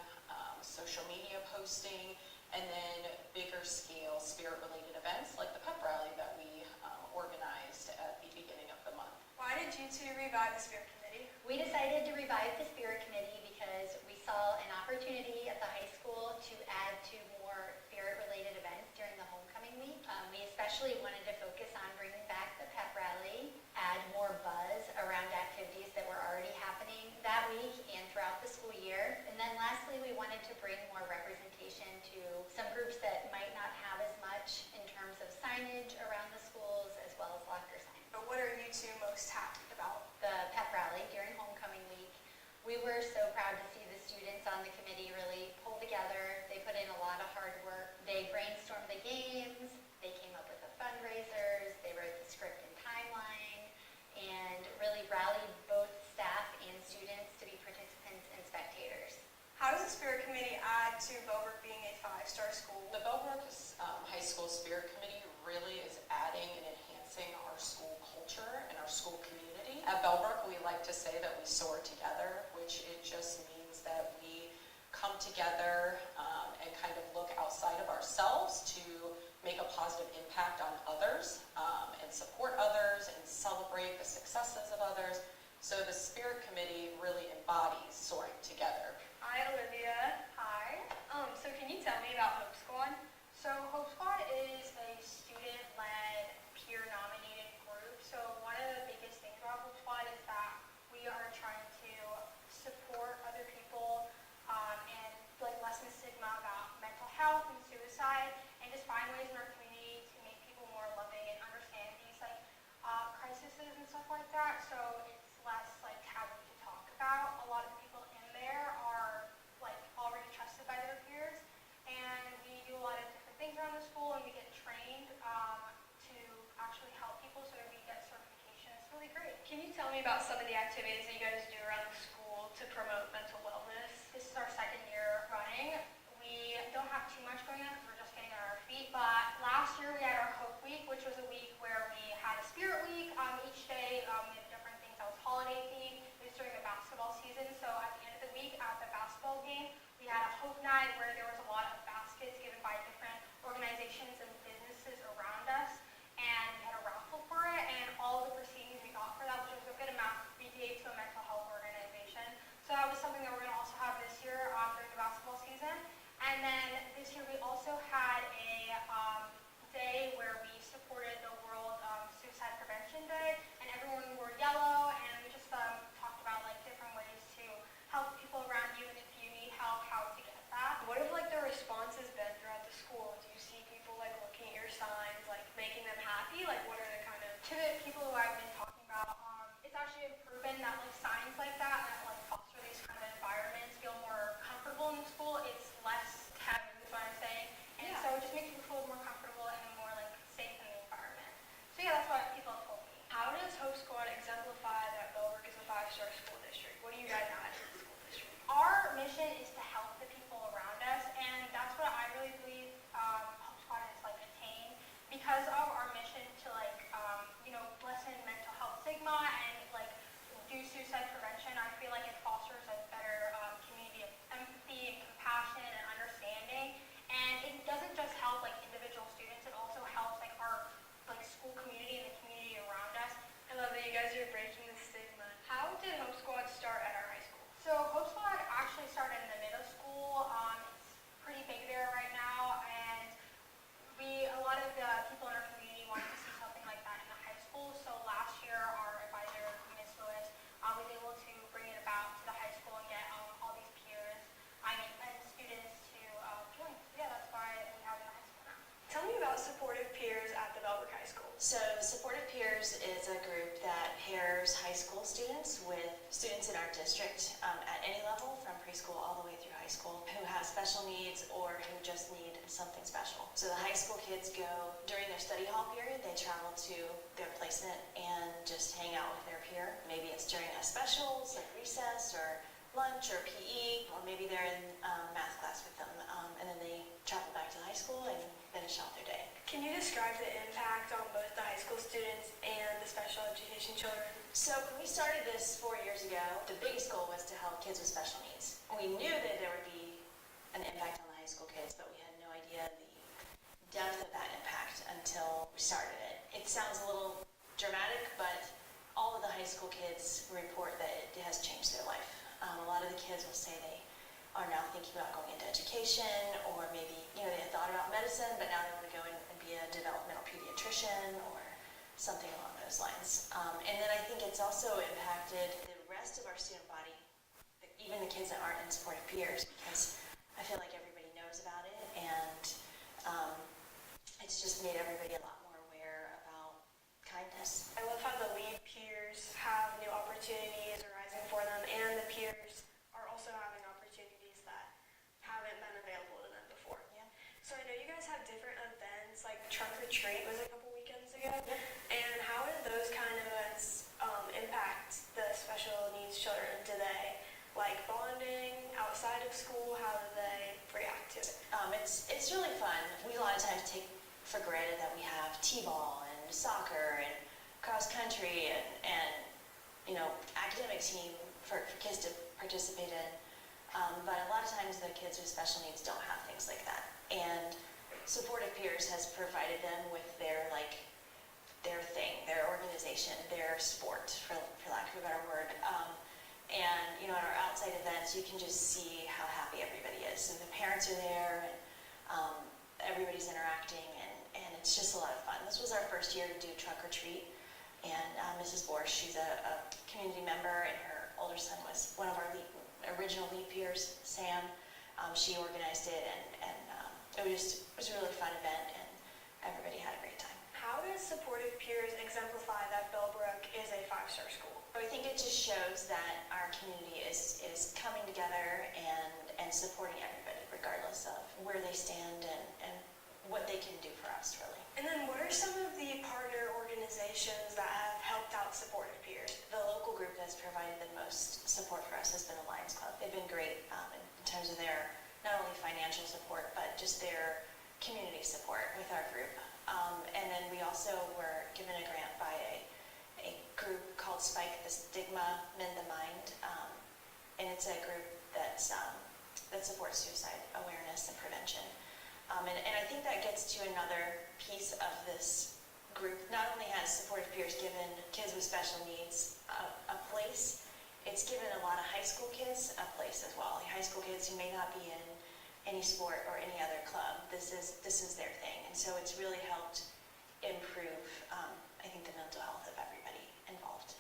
social media posting, and then bigger scale spirit-related events like the pep rally that we organized at the beginning of the month. Why did you two revive the Spirit Committee? We decided to revive the Spirit Committee because we saw an opportunity at the high school to add to more spirit-related events during the homecoming week. We especially wanted to focus on bringing back the pep rally, add more buzz around activities that were already happening that week and throughout the school year. And then lastly, we wanted to bring more representation to some groups that might not have as much in terms of signage around the schools as well as locker signs. But what are you two most happy about? The pep rally during homecoming week. We were so proud to see the students on the committee really pull together. They put in a lot of hard work. They brainstormed the games. They came up with the fundraisers. They wrote the script and timeline and really rallied both staff and students to be participants and spectators. How does the Spirit Committee add to Bellbrook being a 5-star school? The Bellbrook High School Spirit Committee really is adding and enhancing our school culture and our school community. At Bellbrook, we like to say that we soar together, which it just means that we come together and kind of look outside of ourselves to make a positive impact on others and support others and celebrate the successes of others. So the Spirit Committee really embodies soaring together. Hi, Olivia. Hi. So can you tell me about Hope Squad? So Hope Squad is a student-led, peer-nominated group. So one of the biggest things about Hope Squad is that we are trying to support other people and like lessen the stigma about mental health and suicide, and just find ways in our community to make people more loving and understand these like crises and stuff like that. So it's less like taboo to talk about. A lot of the people in there are like already trusted by their peers, and we do a lot of different things around the school, and we get trained to Can you tell me about some of the activities that you guys do around the school to promote mental wellness? This is our second year running. We don't have too much going on because we're just getting on our feet, but last year we had our Hope Week, which was a week where we had a Spirit Week. Each day we had different things that was holiday themed. It was during the basketball season, so at the end of the week at the basketball game, we had a Hope Night where there was a lot of baskets given by different organizations and businesses around us, and we had a raffle for it, and all of the proceedings we got for that, which was a good amount, we gave to a mental health organization. So that was something that we're going to also have this year during the basketball season. And then this year we also had a day where we supported the World Suicide Prevention Day, and everyone wore yellow, and we just talked about like different ways to help people around you, and if you need help, how to get that. What have like the responses been throughout the school? Do you see people like looking at your signs, like making them happy? Like what are the kind of... To the people who I've been talking about, it's actually proven that like signs like that like foster these kind of environments, feel more comfortable in the school. It's less taboo, is what I'm saying. And Yeah. so it just makes people feel more comfortable and more like safe in the environment. So yeah, that's what people have told me. How does Hope Squad exemplify that Bellbrook is a 5-star school district? What do you guys add to the school district? Our mission is to help the people around us, and that's what I really believe Hope Squad is like attained because of our mission to like lessen mental health stigma and like do suicide prevention. I feel like it fosters a better community of empathy and compassion and understanding, and it doesn't just help like individual students, it also helps like our like school community and the community around us. I love that you guys are breaking the stigma. How did Hope Squad start at our high school? So Hope Squad actually started in the middle school. It's pretty big there right now, and a lot of the people in our community wanted to see something like that in the high school. So last year, our advisor, Ms. Lewis, was able to bring it about to the high school and get all these peers, and students to join. So yeah, that's why we have it in the high school now. Tell me about supportive peers at the Bellbrook High School. So Supportive Peers is a group that pairs high school students with students in our district at any level, from preschool all the way through high school, who have special needs or who just need something special. So the high school kids go, during their study hall period, they travel to their placement and just hang out with their peer. Maybe it's during a specials like recess or lunch or PE, or maybe they're in math class with them, and then they travel back to the high school and finish off their day. Can you describe the impact on both the high school students and the special education children? So when we started this 4 years ago, the biggest goal was to help kids with special needs. We knew that there would be an impact on the high school kids, but we had no idea the depth of that impact until we started it. It sounds a little dramatic, but all of the high school kids report that it has changed their life. A lot of the kids will say they are now thinking about going into education, or maybe, they had thought about medicine, but now they want to go and be a developmental pediatrician or something along those lines. And then I think it's also impacted the rest of our student body, even the kids that aren't in supportive peers, because I feel like everybody knows about it, and it's just made everybody a lot more aware about kindness. I love how the lead peers have new opportunities arising for them, and the peers are also having opportunities that haven't been available to them before. Yeah. So I know you guys have different events, like Trunk or Treat was a couple weekends ago. Yeah. And how do those kind of events impact the special needs children? Do they like bonding outside of school? How do they react to it? It's really fun. We a lot of times take for granted that we have t-ball and soccer and cross country and academic team for kids to participate in. But a lot of times the kids with special needs don't have things like that. And Supportive Peers has provided them with their thing, their organization, their sport, for lack of a better word. And at our outside events, you can just see how happy everybody is. And the parents are there, and everybody's interacting, and it's just a lot of fun. This was our first year to do Trunk or Treat, and Mrs. Borsch, she's a community member, and her older son was one of our original lead peers, Sam. She organized it, and it was a really fun event, and everybody had a great time. How does Supportive Peers exemplify that Bellbrook is a 5-star school? I think it just shows that our community is coming together and supporting everybody, regardless of where they stand and what they can do for us, really. And then what are some of the partner organizations that have helped out Supportive Peers? support for us has been the Lions Club. They've been great in terms of their not only financial support, but just their community support with our group. And then we also were given a grant by a group called Spike the Stigma, Mend the Mind. And it's a group that supports suicide awareness and prevention. And I think that gets to another piece of this group. Not only has supportive peers given kids with special needs a place, it's given a lot of high school kids a place as well. High school kids who may not be in any sport or any other club, this is their thing. And so it's really helped improve, I think, the mental health of everybody involved.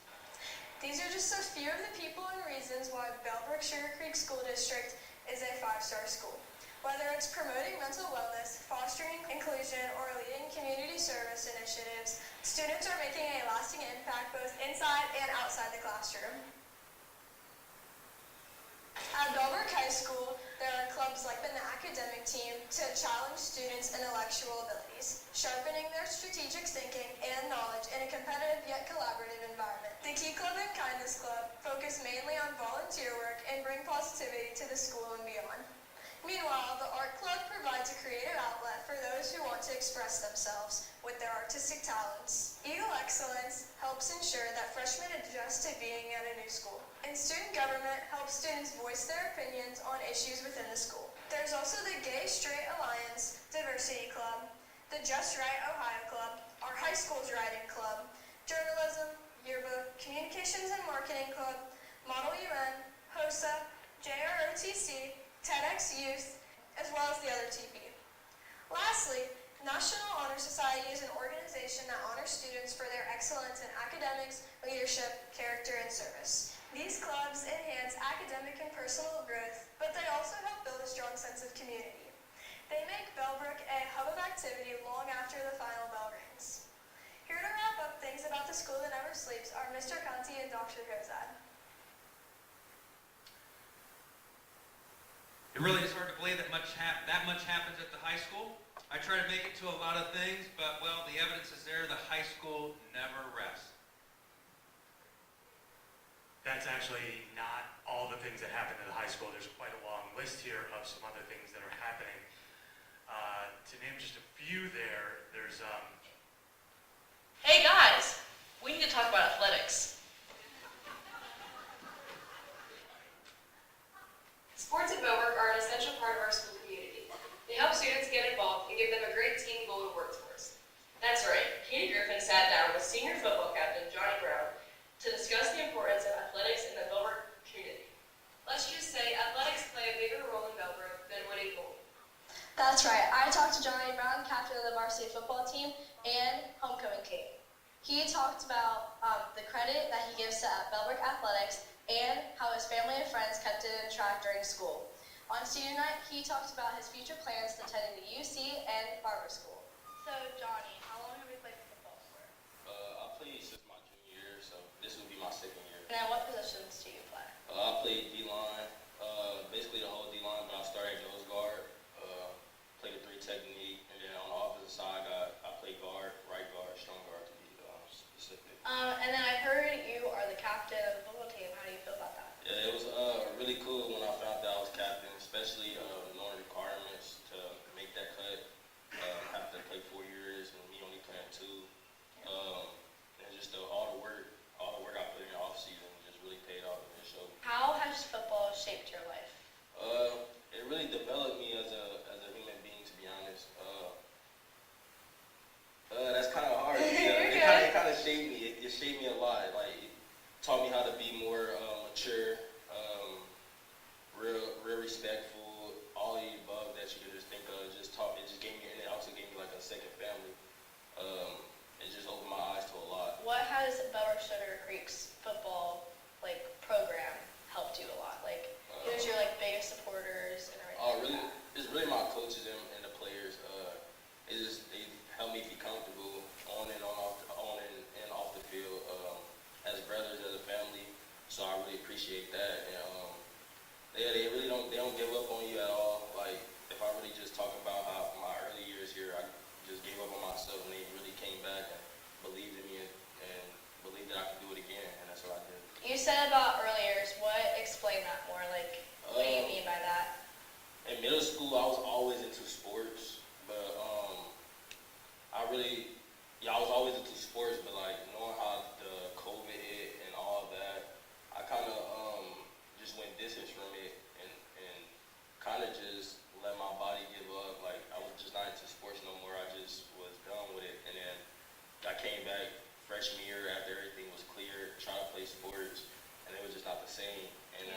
These are just a few of the people and reasons why Bellbrook-Sugarcreek School District is a 5-star school. Whether it's promoting mental wellness, fostering inclusion, or leading community service initiatives, students are making a lasting impact both inside and outside the classroom. At Bellbrook High School, there are clubs like the academic team to challenge students' intellectual abilities, sharpening their strategic thinking and knowledge in a competitive yet collaborative environment. The Key Club and Kindness Club focus mainly on volunteer work and bring positivity to the school and beyond. Meanwhile, the Art Club provides a creative outlet for those who want to express themselves with their artistic talents. Eagle Excellence helps ensure that freshmen adjust to being at a new school. And Student Government helps students voice their opinions on issues within the school. There's also the Gay Straight Alliance Diversity Club, the Just Right Ohio Club, our high school's writing club, journalism, yearbook, communications and marketing club, Model UN, HOSA, JROTC, TEDx Youth, as well as the other TP. Lastly, National Honor Society is an organization that honors students for their excellence in academics, leadership, character, and service. These clubs enhance academic and personal growth, but they also help build a strong sense of community. They make Bellbrook a hub of activity long after the final bell rings. Here to wrap up things about the school that never sleeps are Mr. Conti and Dr. Kozad. It really is hard to believe that much happens at the high school. I try to make it to a lot of things, but, well, the evidence is there. The high school never rests. That's actually not all the things that happen at the high school. There's quite a long list here of some other things that are happening. To name just a few there's Hey guys, we need to talk about athletics. Sports at Bellbrook are an essential part of our school community. They help students get involved and give them a great team goal to work towards. That's right, Katie Griffin sat down with senior football captain Johnny Brown to discuss the importance of athletics in the Bellbrook community. Let's just say athletics play a bigger role in Bellbrook than winning gold. That's right. I talked to Johnny Brown, captain of the varsity football team and homecoming team. He talked about the credit that he gives to Bellbrook athletics and how his family and friends kept it in track during school. On senior night, he talked about his future plans to attending the UC and barber school. So, Johnny, how long have you played football for? I played since my junior year, so this will be my second year. And what positions do you play? I played D-line, basically the whole D-line, but I started at nose guard, played a 3 technique, and then on the opposite side, I played guard, right guard, strong guard to be specific. And then I heard you are the captain of the football team. How do you feel about that? Yeah, it was really cool when I found out I was captain, especially knowing the requirements to make that cut. Have to play 4 years and me only playing 2. And just all the work I put in the off season just really paid off and it showed. How has football shaped your life? It really developed me as a human being, to be honest. That's kind of hard. It kind of shaped me. It shaped me a lot. Like it taught me how to be more mature, real respectful. All the above that you could just think of. It just gave me, and it also gave me like a second family. It just opened my eyes to a lot. What has Bellbrook-Sugarcreek's football program helped you a lot? Who's your biggest supporters and everything? Really, it's really my coaches and the players. They help me be comfortable on and off the field. As brothers, as a family, so I really appreciate that. And they really don't give up on you at all. Like if I really just talk about how my early years here, I just gave up on myself, and they really came back and believed in me and believed that I could do it again, and that's what I did. You said about early years, what middle school, I was always into sports, but I was always into sports, but like knowing how the COVID hit and all of that, I kind of just went distance from it and kind of just let my body give up. Like I was just not into sports no more. I just was done with it, and then I came back freshman year after everything was clear, trying to play sports, and it was just not the same. And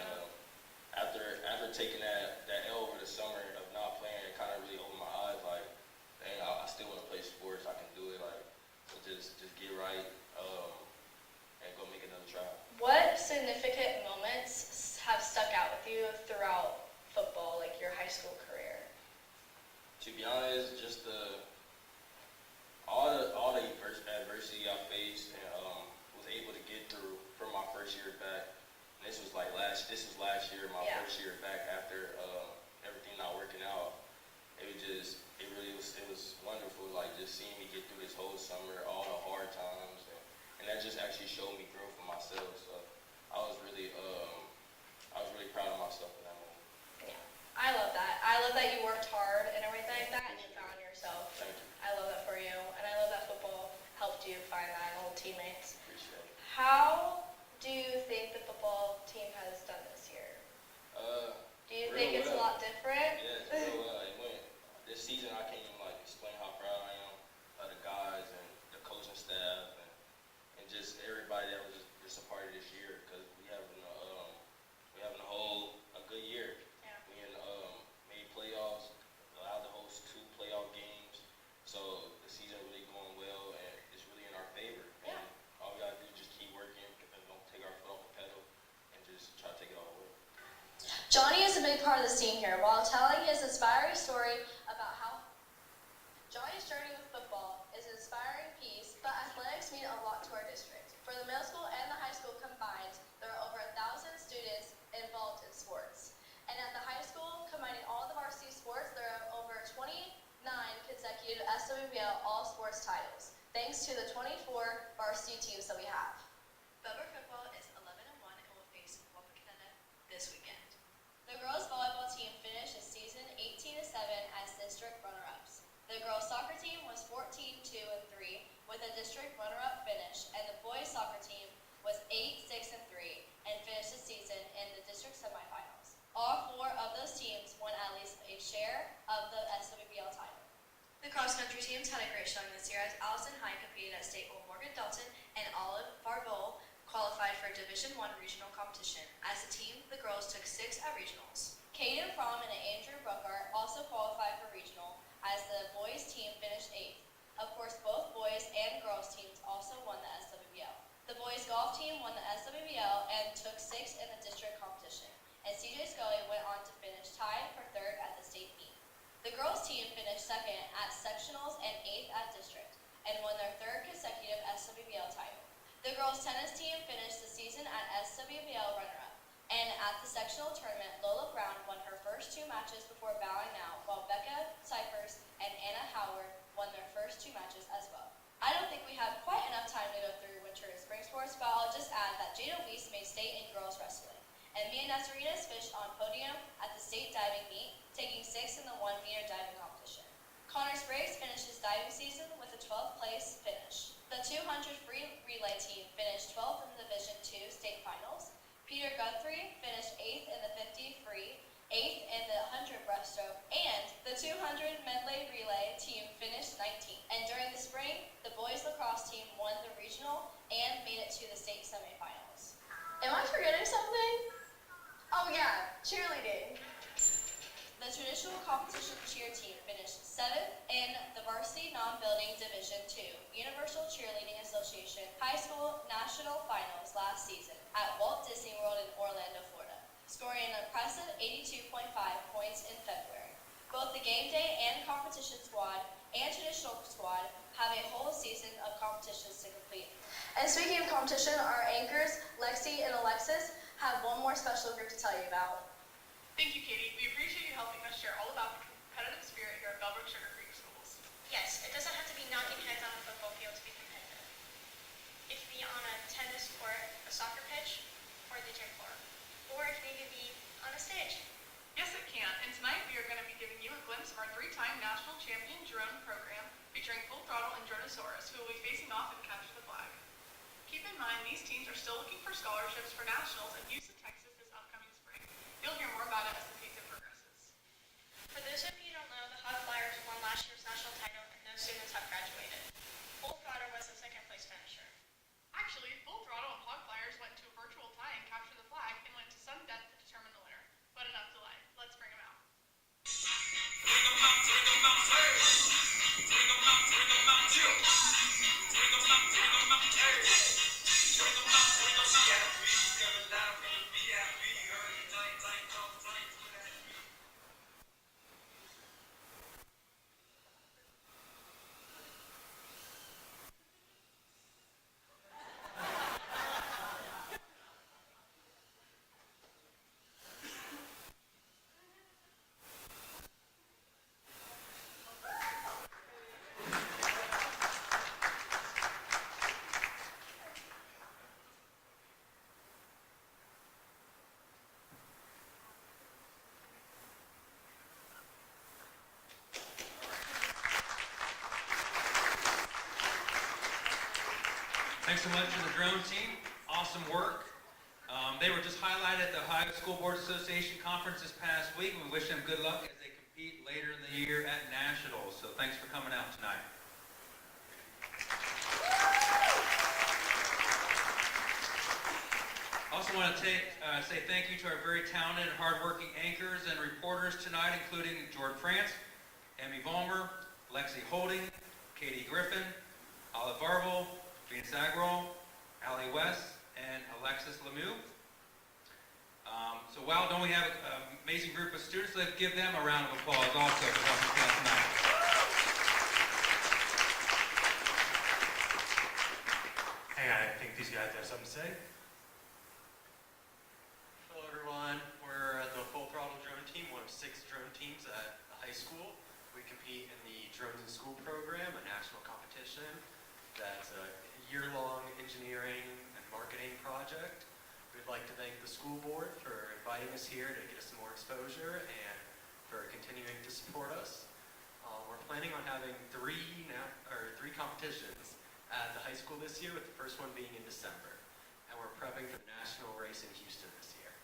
after taking that L over the summer of not playing, it kind of really opened my eyes. Like, dang, I still want to play sports. I can do it. Like, so just get right and go make another try. What significant moments have stuck out with you throughout football, like your high school career? To be honest, just all the adversity I faced and was able to get through from my first year back. And this was last year, my first year back after everything not working out. It was wonderful, like just seeing me get through this whole summer, all the hard times, and that just actually showed me growth for myself. So I was really proud of myself in that moment. Yeah, I love that. I love that you worked hard and everything like that, and you found yourself. Thank you. I love that for you, and I love that football helped you find that and old teammates. Appreciate it. How do you think the football team has done this year? Do you think it's a lot different? Yeah, it's real well. It went this season. I can't even like explain how proud I am of the guys and the coaching staff and just everybody that was just a part of this year, because we having a good year. Yeah. We made playoffs, allowed to host 2 playoff games, so the season really going well and it's really in our favor. Yeah. And all we gotta do is just keep working and don't take our foot off the pedal and just try to take it all the way. Johnny is a big part of the scene here, while telling his inspiring story about how Johnny's journey with football is an inspiring piece, but athletics mean a lot to our district. For the middle school and the high school combined, there are over 1,000 students involved in sports. And at the high school, combining all the varsity sports, there are over 29 consecutive SWBL all-sports titles, thanks to the 24 varsity teams that we have. Bellbrook football is 11-1 and will face Wapakoneta this weekend. The girls volleyball team finished the season 18-7 as district runner-ups. The girls soccer team was 14-2-3 with a district runner-up finish, and the boys soccer team was 8-6-3 and finished the season in the district semifinals. All 4 of those teams won at least a share of the SWBL title. The cross-country teams had a great showing this year as Allison High competed at State Gold Morgan Dalton and Olive Barbeau qualified for Division I regional competition. As a team, the girls took 6 at regionals. Caden Fromm and Andrew Bruckart also qualified for regional as the boys team finished 8th. Of course, both boys and girls teams also won the SWBL. The boys golf team won the SWBL and took 6th in the district competition, and CJ Scully went on to finish tied for 3rd at the state meet. The girls team finished 2nd at sectionals and 8th at district, and won their 3rd consecutive SWBL title. The girls tennis team finished the season at SWBL runner-up, and at the sectional tournament, Lola Brown won her first 2 matches before bowing out, while Becca Cyphers and Anna Howard won their first 2 matches as well. I don't think we have quite enough time to go through winter and spring sports, but I'll just add that Jada Weiss made state in girls wrestling, and Mia Nazaritas fished on podium at the state diving meet, taking 6th in the 1-meter diving competition. Connor Spriggs finished his diving season with a 12th place finish. The 200 free relay team finished 12th in the Division II state finals. Peter Guthrie finished 8th in the 50 free, 8th in the 100 breaststroke, and the 200 medley relay team finished 19th. And during the spring, the boys lacrosse team won the regional and made it to the state semifinals. Am I forgetting something? Oh yeah, cheerleading. The traditional competition cheer team finished 7th in the varsity non-building Division II Universal Cheerleading Association High School National Finals last season at Walt Disney World in Orlando, Florida, scoring an impressive 82.5 points in February. Both the game day and competition squad and traditional squad have a whole season of competitions to complete. And speaking of competition, our anchors, Lexi and Alexis, have one more special group to tell you about. Thank you, Katie. We appreciate you helping us share all about the competitive spirit here at Bellbrook-Sugarcreek schools. Yes, it doesn't have to be knocking heads on a football field to be competitive. It can be on a tennis court, a soccer pitch, or the gym floor. Or it can even be on a stage. Yes, it can. And tonight we are going to Brontosaurus, who will be facing off in Capture the Flag. Keep in mind, these teams are still looking for scholarships for nationals in Houston, Texas this upcoming spring. You'll hear more about it as the season progresses. For those of you who don't know, the Hog Flyers won last year's national title and those students have graduated. Full Throttle was the second place finisher. Actually, Full Throttle and Hog Flyers went to a virtual tie and Capture the Flag and went to some depth to determine the winner. But enough delay. Let's bring them out. Thanks so much to the drone team. Awesome work. They were just highlighted at the Ohio School Board Association conference this past week. We wish them good luck as they compete later in the year at nationals. So thanks for coming out tonight. Also want to say thank you to our very talented and hardworking anchors and reporters tonight, including Jordan France, Emmy Vollmer, Lexi Holding, Katie Griffin, Olive Varvel, Venus Agrawal, Allie West, and Alexis Lemieux. So wow, don't we have an amazing group of students? Let's give them a round of applause also for helping us tonight. Hey, I think these guys have something to say. Hello everyone, we're the Full Throttle drone team, one of 6 drone teams at the high school. We compete in the Drones in School program, a national competition that's a year-long engineering and marketing project. We'd like to thank the school board for inviting us here to get us some more exposure and for continuing to support us. We're planning on having three competitions at the high school this year, with the first one being in December. And we're prepping for the national race in Houston this year.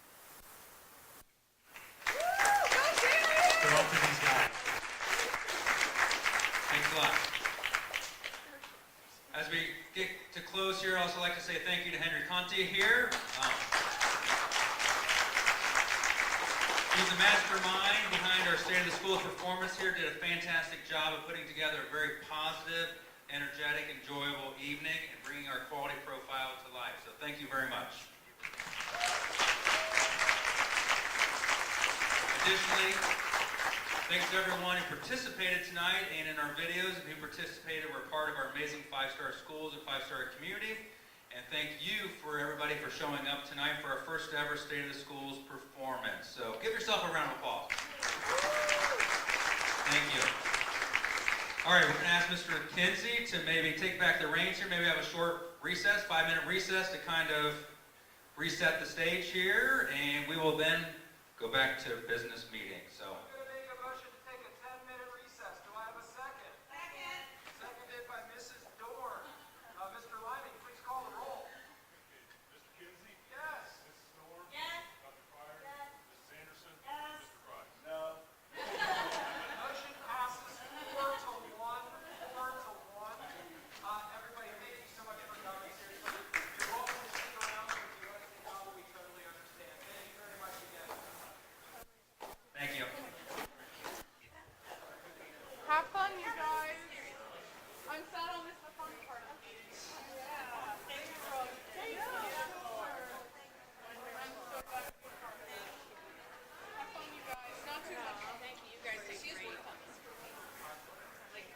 To both of these guys. Thanks a lot. As we get to close here, I'd also like to say thank you to Henry Conti here. He's the mastermind behind our State of the Schools performance here. Did a fantastic job of putting together a very positive, energetic, enjoyable evening and bringing our quality profile to life. So thank you very much. Additionally, thanks to everyone who participated tonight and in our videos and who participated were part of our amazing 5-star schools and 5-star community. And thank you for everybody for showing up tonight for our first ever State of the Schools performance. So give yourself a round of applause. Thank you. All right, we're going to ask Mr. Kinsey to maybe take back the reins here, maybe have a short recess, 5-minute recess to kind of reset the stage here, and we will then go back to business meeting. So. I'm going to make a motion to take a 10-minute recess. Do I have a second? Second. Seconded by Mrs. Dorn. Mr. Liming, please call the roll. Mr. Kinsey? Yes. Mrs. Dorn? Yes. Dr. Pryor? Yes. Mrs. Anderson? Yes. Mr. Price? No. Motion passes 4 to 1. 4 to 1. Everybody, thank you so much for coming. Seriously, you're welcome to stick around if you want to stay out. We totally understand. Thank you very much again. Thank you. Have fun, you guys. I'm sad I'll miss the fun part of the meeting. Yeah. Thank you for all you did. Yeah. I'm so glad to be part of it. Have fun, you guys. Not too much. Thank you. You guys did great. Like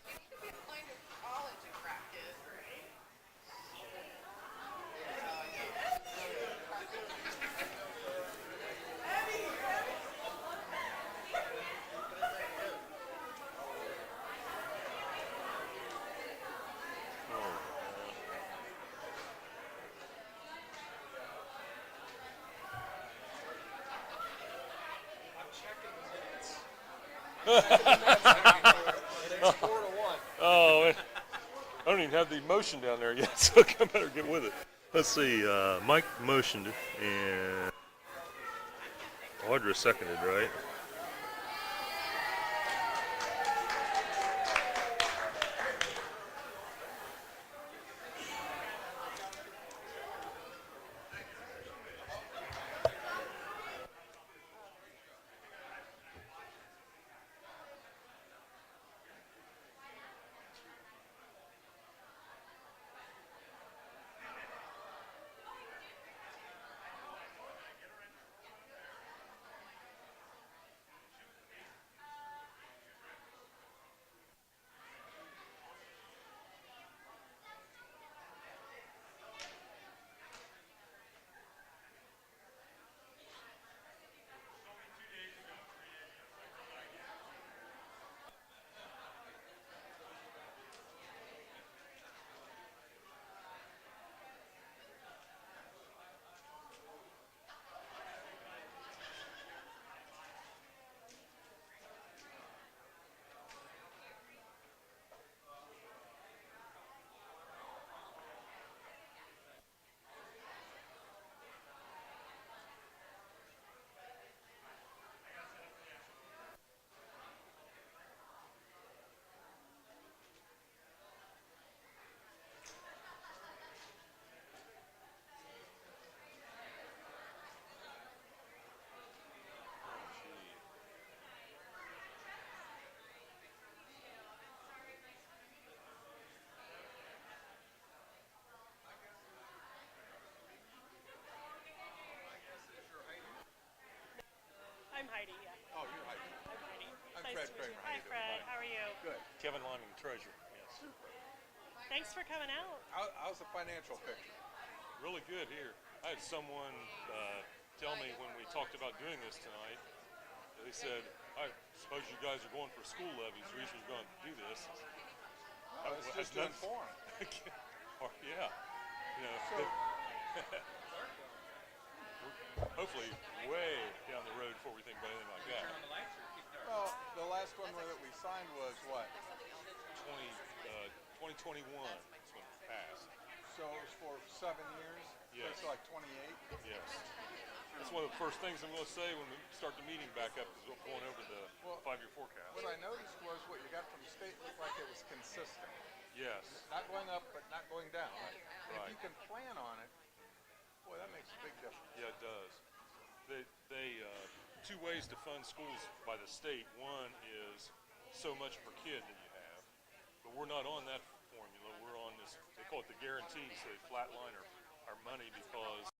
you need to be applying to college in practice, right? I'm checking the minutes. the motion down there yet, so I better get with it. Let's see. Mike motioned and Audra seconded, right? I'm Heidi, yeah. Oh, you're Heidi. I'm Heidi. I'm Nice Fred to meet you. Kramer. Hi, Fred. How are you? Good. Kevin Lyman, treasurer. Yes. Thanks for coming out. How's the financial picture? Really good here. I had someone tell me when we talked about doing this tonight, they said, I suppose you guys are going for school levies. The reason you're going to do this. Well, it's just to inform. Or, yeah. You know, hopefully way down the road before we think about anything like that. Well, the last one that we signed was what? 2021 is when it passed. So it was for 7 years? Yes. So it's like 28? Yes. That's one of the first things I'm going to say when we start the meeting back up is going over the 5-year forecast. What I noticed was what you got from the state looked like it was consistent. Yes. Not going up, but not going down. And Right. if you can plan on it, boy, that makes a big difference. Yeah, it does. They two ways to fund schools by the state. One is so much per kid that you have, but we're not on that formula. We're on this, they call it the guarantee, so they flatline our money because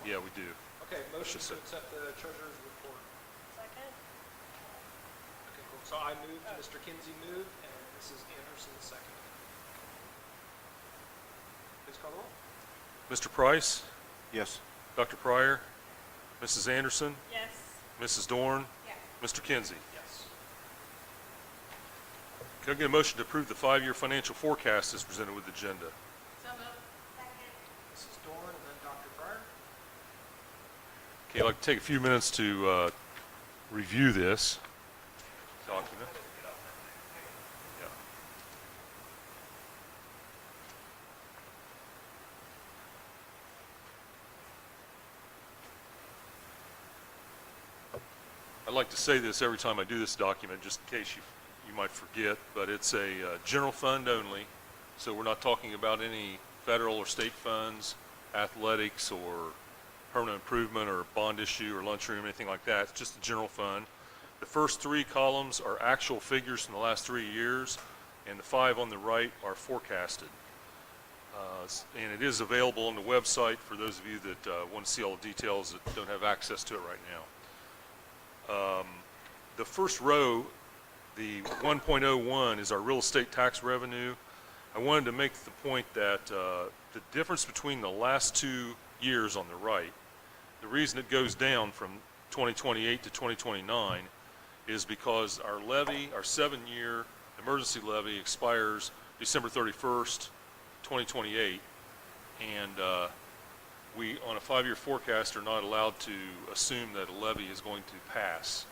Yeah, we do. Okay, motion Just to a- accept the treasurer's report. Second? Okay, cool. So I moved, Mr. Kinsey moved, and Mrs. Anderson second. Please call the roll. Mr. Price, Yes. Dr. Pryor, Mrs. Anderson, Yes. Mrs. Dorn, Yes. Mr. Kinsey. Yes. Can I get a motion to approve the 5-year financial forecast as presented with the agenda? So moved. Second. Mrs. Dorn and then Dr. Pryor. Okay, I'd like to take a few minutes to review this document. Yeah. I'd like to say this every time I do this document, just in case you might forget, but it's a general fund only, so we're not talking about any federal or state funds, athletics, or permanent improvement, or bond issue, or lunchroom, anything like that. It's just a general fund. The first 3 columns are actual figures from the last 3 years, and the 5 on the right are forecasted. And it is available on the website for those of you that want to see all the details that don't have access to it right now. The first row, the 1.01, is our real estate tax revenue. I wanted to make the point that the difference between the last 2 years on the right, the reason it goes down from 2028 to 2029 is because our levy, our 7-year emergency levy expires December 31st, 2028, and we, on a 5-year forecast, are not allowed to assume that a levy is going to pass.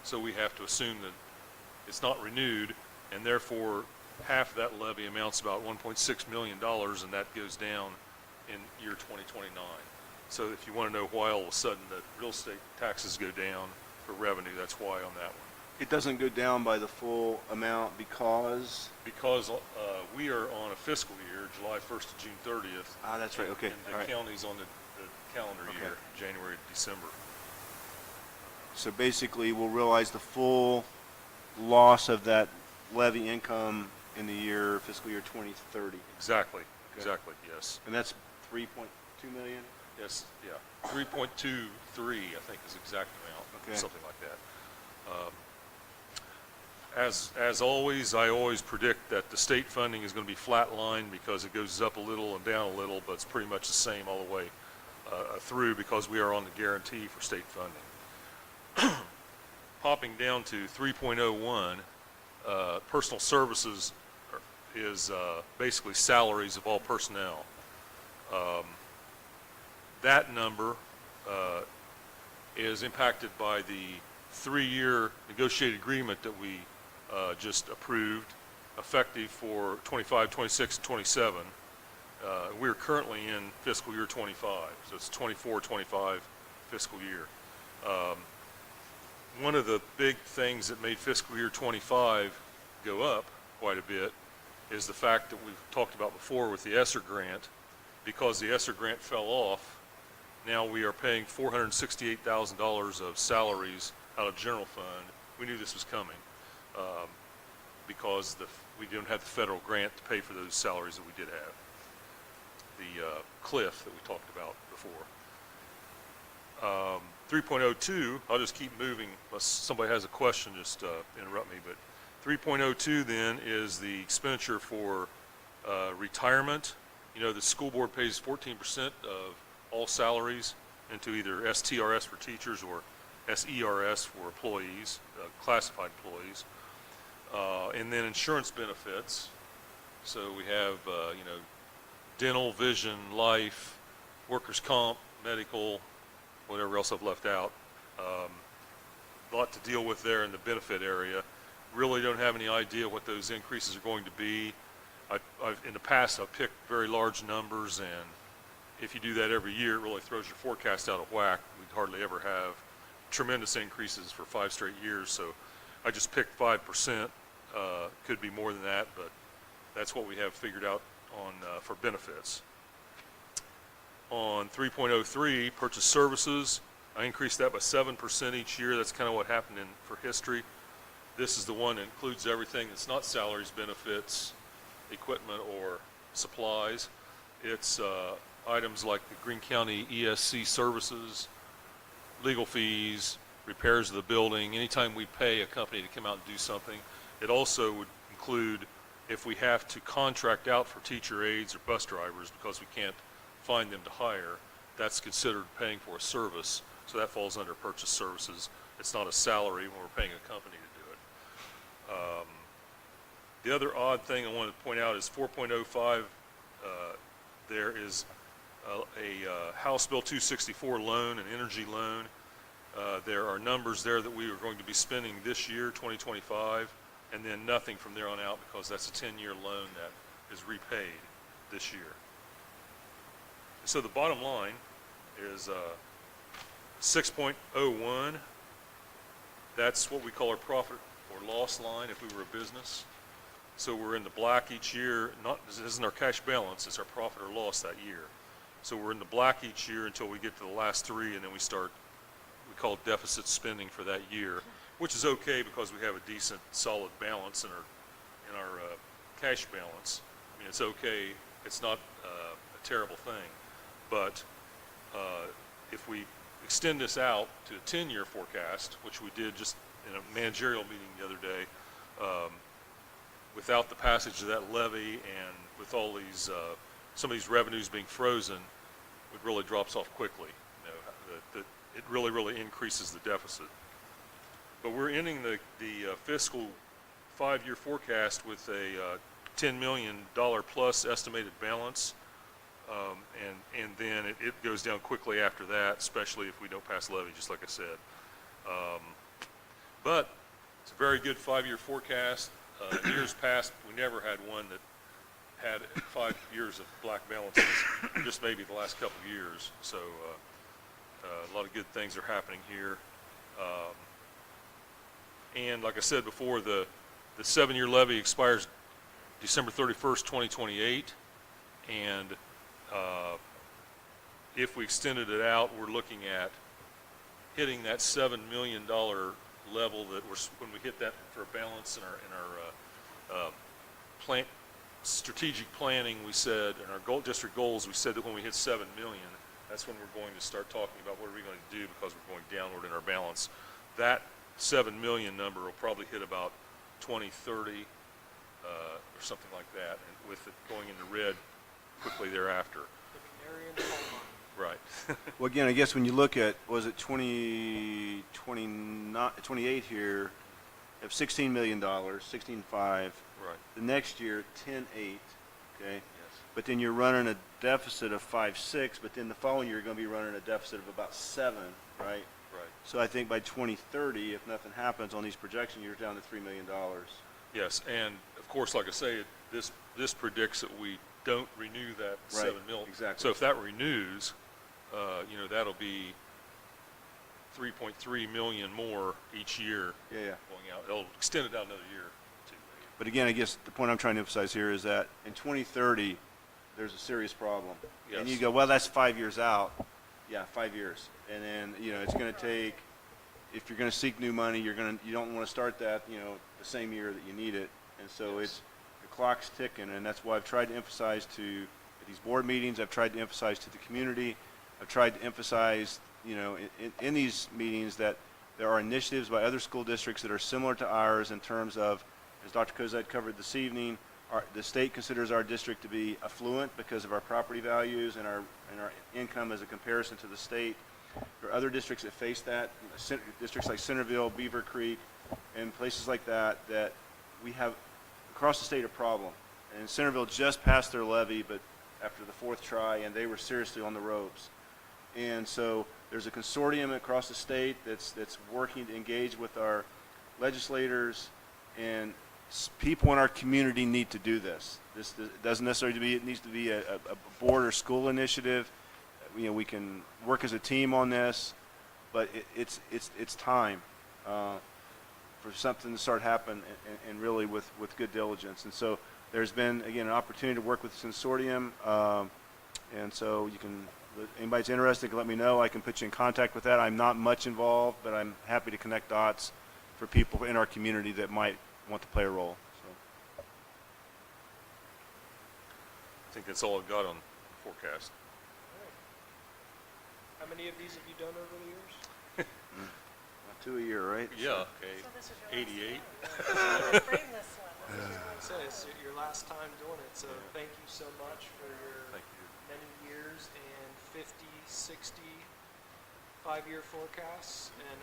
So we have to assume that it's not renewed, and therefore half of that levy amounts to about $1.6 million, and that goes down in year 2029. So if you want to know why all of a sudden the real estate taxes go down for revenue, that's why on that one. It doesn't go down by the full amount because? Because we are on a fiscal year, July 1st to June 30th. Ah, that's right, okay. And the All right. county's on the calendar year, January to December. So basically, we'll realize the full loss of that levy income in the year, fiscal year 2030. Exactly, exactly, yes. And that's 3.2 million? Yes, yeah. 3.23, I think, is the exact amount, Okay. something like that. As always, I always predict that the state funding is going to be flatlined because it goes up a little and down a little, but it's pretty much the same all the way through because we are on the guarantee for state funding. Popping down to 3.01, personal services is basically salaries of all personnel. That number is impacted by the 3-year negotiated agreement that we just approved, effective for 25, 26, and 27. We're currently in fiscal year 25, so it's 24, 25 fiscal year. One of the big things that made fiscal year 25 go up quite a bit is the fact that we've talked about before with the ESSER grant. Because the ESSER grant fell off, now we are paying $468,000 of salaries out of general fund. We knew this was coming because we didn't have the federal grant to pay for those salaries that we did have. The cliff that we talked about before. 3.02, I'll just keep moving unless somebody has a question, just interrupt me. But 3.02 then is the expenditure for retirement. You know, the school board pays 14% of all salaries into either STRS for teachers or SERS for employees, classified employees. And then insurance benefits. So we have, you know, dental, vision, life, workers' comp, medical, whatever else I've left out. A lot to deal with there in the benefit area. Really don't have any idea what those increases are going to be. In the past, I've picked very large numbers, and if you do that every year, it really throws your forecast out of whack. We'd hardly ever have tremendous increases for 5 straight years, so I just picked 5%. Could be more than that, but that's what we have figured out on for benefits. On 3.03, purchase services, I increased that by 7% each year. That's kind of what happened for history. This is the one that includes everything that's not salaries, benefits, equipment, or supplies. It's items like the Greene County ESC services, legal fees, repairs of the building, anytime we pay a company to come out and do something. It also would include if we have to contract out for teacher aides or bus drivers because we can't find them to hire, that's considered paying for a service. So that falls under purchase services. It's not a salary when we're paying a company to do it. The other odd thing I wanted to point out is 4.05, there is a House Bill 264 loan, an energy loan. There are numbers there that we are going to be spending this year, 2025, and then nothing from there on out because that's a 10-year loan that is repaid this year. So the bottom line is 6.01. That's what we call our profit or loss line if we were a business. So we're in the black each year. This isn't our cash balance, it's our profit or loss that year. So we're in the black each year until we get to the last three, and then we call it deficit spending for that year, which is okay because we have a decent solid balance in our cash balance. I mean, it's okay. It's not a terrible thing. But if we extend this out to a 10-year forecast, which we did just in a managerial meeting the other day, without the passage of that levy and with all these some of these revenues being frozen, it really drops off quickly. It really increases the deficit. But we're ending the fiscal 5-year forecast with a $10 million plus estimated balance, and then it goes down quickly after that, especially if we don't pass levy, just like I said. But it's a very good 5-year forecast. Years past, we never had one that had 5 years of black balances, just maybe the last couple of years. So a lot of good things are happening here. And like I said before, the 7-year levy expires December 31st, 2028. And if we extended it out, we're looking at hitting that $7 million level that when we hit that for a balance in our strategic planning, we said, in our district goals, we said that when we hit 7 million, that's when we're going to start talking about what are we going to do because we're going downward in our balance. That 7 million number will probably hit about 2030 or something like that, and with it going into red quickly thereafter. Right. Well, again, I guess when you look at, was it 28 here, you have $16 million, 16.5. Right. The next year, 10.8, okay? Yes. But then you're running a deficit of 5.6, but then the following year you're going to be running a deficit of about 7, right? Right. So I think by 2030, if nothing happens on these projection years, down to $3 million. Yes, and of course, like I say, this predicts that we don't renew that Right, 7 million. exactly. So if that renews, that'll be 3.3 million more each year. Yeah, yeah. Going out. It'll extend it out another year too. But again, I guess the point I'm trying to emphasize here is that in 2030, there's a serious problem. Yes. And you go, well, that's 5 years out. Yeah, 5 years. And then, it's going to take, if you're going to seek new money, you don't want to start that, the same year that you need it. And so Yes. the clock's ticking, and that's why I've tried to emphasize at these board meetings, I've tried to emphasize to the community, I've tried to emphasize, in these meetings that there are initiatives by other school districts that are similar to ours in terms of, as Dr. Cozette covered this evening, the state considers our district to be affluent because of our property values and our income as a comparison to the state. There are other districts that face that, districts like Centerville, Beaver Creek, and places like that we have across the state a problem. And Centerville just passed their levy, but after the 4th try, and they were seriously on the ropes. And so there's a consortium across the state that's working to engage with our legislators, and people in our community need to do this. This doesn't necessarily it needs to be a board or school initiative. We can work as a team on this, but it's time for something to start happening and really with good diligence. And so there's been, again, an opportunity to work with the consortium, and so anybody's interested, let me know. I can put you in contact with that. I'm not much involved, but I'm happy to connect dots for people in our community that might want to play a role. So I think that's all I've got on the forecast. How many of these have you done over the years? About 2 a year, right? Yeah, okay. So this is your 88. last frame this one. This is your Like I last said, it's your last time doing it, so Yeah. thank you so much for your Thank you. many years and 50, 60, 5-year forecasts, and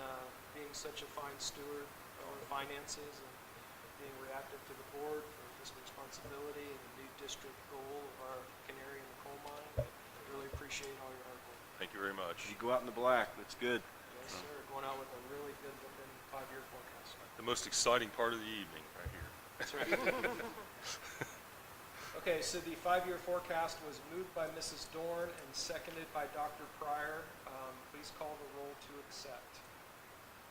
being such a fine steward over finances and being reactive to the board for fiscal responsibility and the new district goal of our canary in the coal mine. I really appreciate all your hard work. Thank you very much. You go out in the black. That's good. Yes, sir. Going out with a really good looking 5-year forecast. The most exciting part of the evening right here. That's right. Okay, so the 5-year forecast was moved by Mrs. Dorn and seconded by Dr. Pryor. Please call the roll to accept.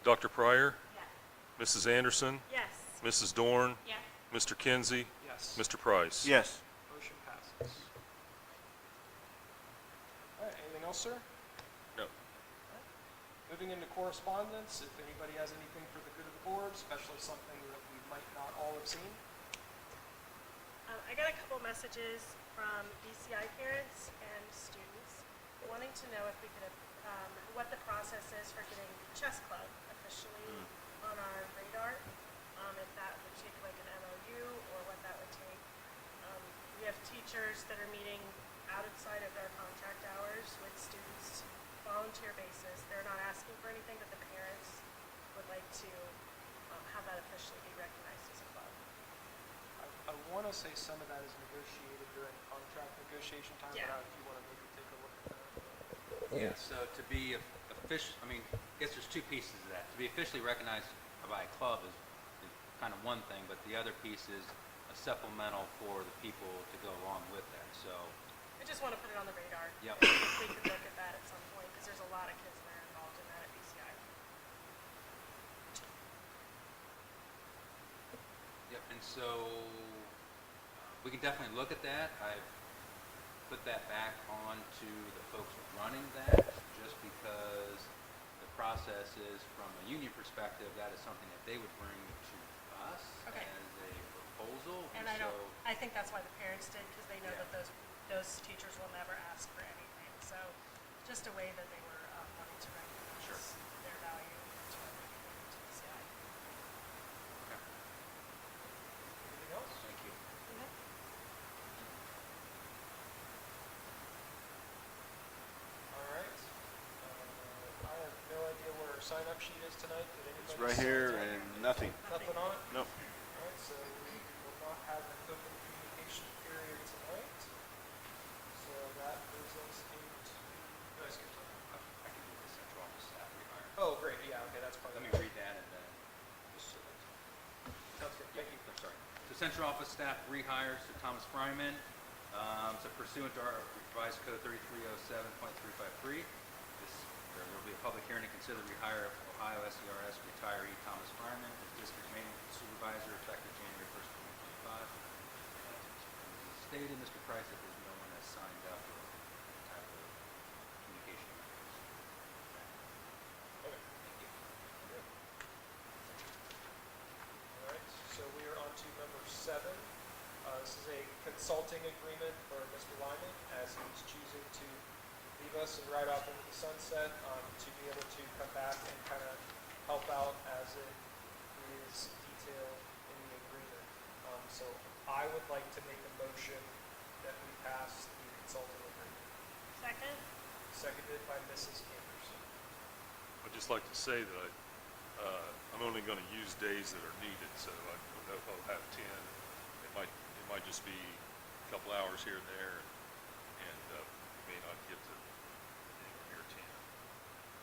Dr. Pryor? Mrs. Anderson? Yes. Mrs. Dorn? Yes. Mr. Kinsey? Yes. Mr. Price? Yes. Motion passes. All right, anything else, sir? No. Moving into correspondence, if anybody has anything for the good of the board, especially something that we might not all have seen. I got a couple messages from BCI parents and students wanting to know if we could, what the process is for getting chess club officially on our radar. If that would take like an MOU or what that would take. We have teachers that are meeting outside of their contract hours with students, volunteer basis. They're not asking for anything, but the parents would like to have that officially be recognized as a club. I want to say some of that is negotiated during contract negotiation time, Yeah. but if you want to maybe take a look at that. Yeah, so to be official, I mean, I guess there's two pieces of that. To be officially recognized by a club is kind of one thing, but the other piece is a supplemental for the people to go along with that, so. I just want to put it on the radar. Yep. If we could look at that at some point, because there's a lot of kids that are involved in that at BCI. Yep, and so we can definitely look at that. I've put that back on to the folks running that, just because the process is, from a union perspective, that is something that they would bring to us Okay. as a proposal. And I think that's why the parents did, because they know Yeah. that those teachers will never ask for anything. So just a way that they were wanting to recognize their value to what they bring to BCI. Anything else? Thank you. All right. I have no idea where our sign-up sheet is tonight. Did anybody? It's right sign here up? and nothing. Nothing on it? Nope. All right, so we will not have an open communication period tonight. So that moves us into. Did I skip something? I can do the central office staff rehire. Oh, great. Yeah. Okay, that's part Let of me it. read that and then, just so that's. Sounds good. Thank you. I'm sorry. The central office staff rehires to Thomas Fryman, so pursuant to our revised code 3307.353. There will be a public hearing to consider the rehire of Ohio SCRS retiree Thomas Fryman as district maintenance supervisor effective January 1st, 2025. As stated, Mr. Price, if there's no one has signed up or type of communication. Okay. Thank you. All right, so we are on to number 7. This is a consulting agreement for Mr. Lyman as he's choosing to leave us and ride off into the sunset to be able to come back and kind of help out as it is detailed in the agreement. So I would like to make a motion that we pass the consulting agreement. Second? Seconded by Mrs. Anderson. I'd just like to say that I'm only going to use days that are needed, so I don't know if I'll have 10. It might just be a couple hours here and there, and may not get to anywhere near 10.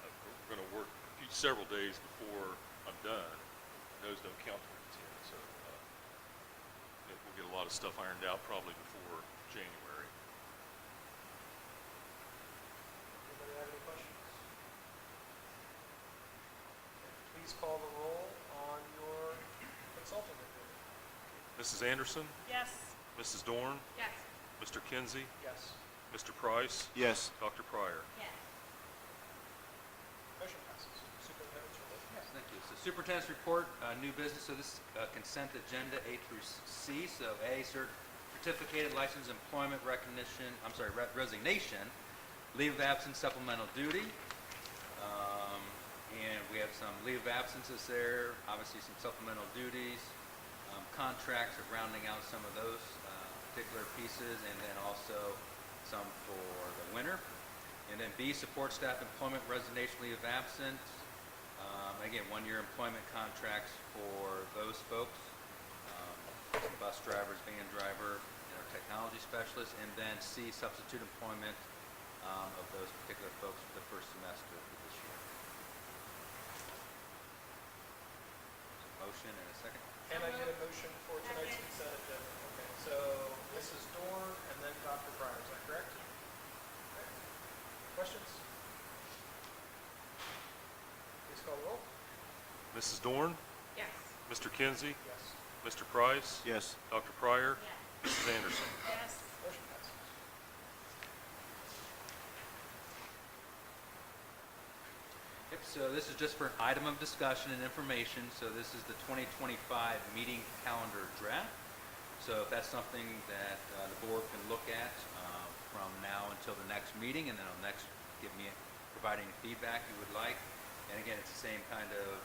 We're going to work several days before I'm done. Those don't count toward 10, so we'll get a lot of stuff ironed out probably before January. Anybody have any questions? Please call the roll on your consulting agreement. Mrs. Anderson? Yes. Mrs. Dorn? Yes. Mr. Kinsey? Yes. Mr. Price? Yes. Dr. Pryor? Yes. Motion passes. Superintendent's report. Yes, thank you. So superintendent's report, new business, so this is consent agenda A through C. So A, certificated license employment resignation leave of absence supplemental duty. And we have some leave of absences there, obviously some supplemental duties, contracts of rounding out some of those particular pieces, and then also some for the winter. And then B, support staff employment resignation leave of absence. Again, 1-year employment contracts for those folks, bus drivers, van driver, and our technology specialists. And then C, substitute employment of those particular folks for the first semester of this year. Motion and a second. Can I get a motion for tonight's consent agenda? Okay, so Mrs. Dorn and then Dr. Pryor, is that correct? Okay. Questions? Please call the roll. Mrs. Dorn? Yes. Mr. Kinsey? Yes. Mr. Price? Yes. Dr. Pryor? Mrs. Anderson? Yes. Motion passes. Yep, so this is just for an item of discussion and information. So this is the 2025 meeting calendar draft. So if that's something that the board can look at from now until the next meeting, and then on next provide any feedback you would like. And again, it's the same kind of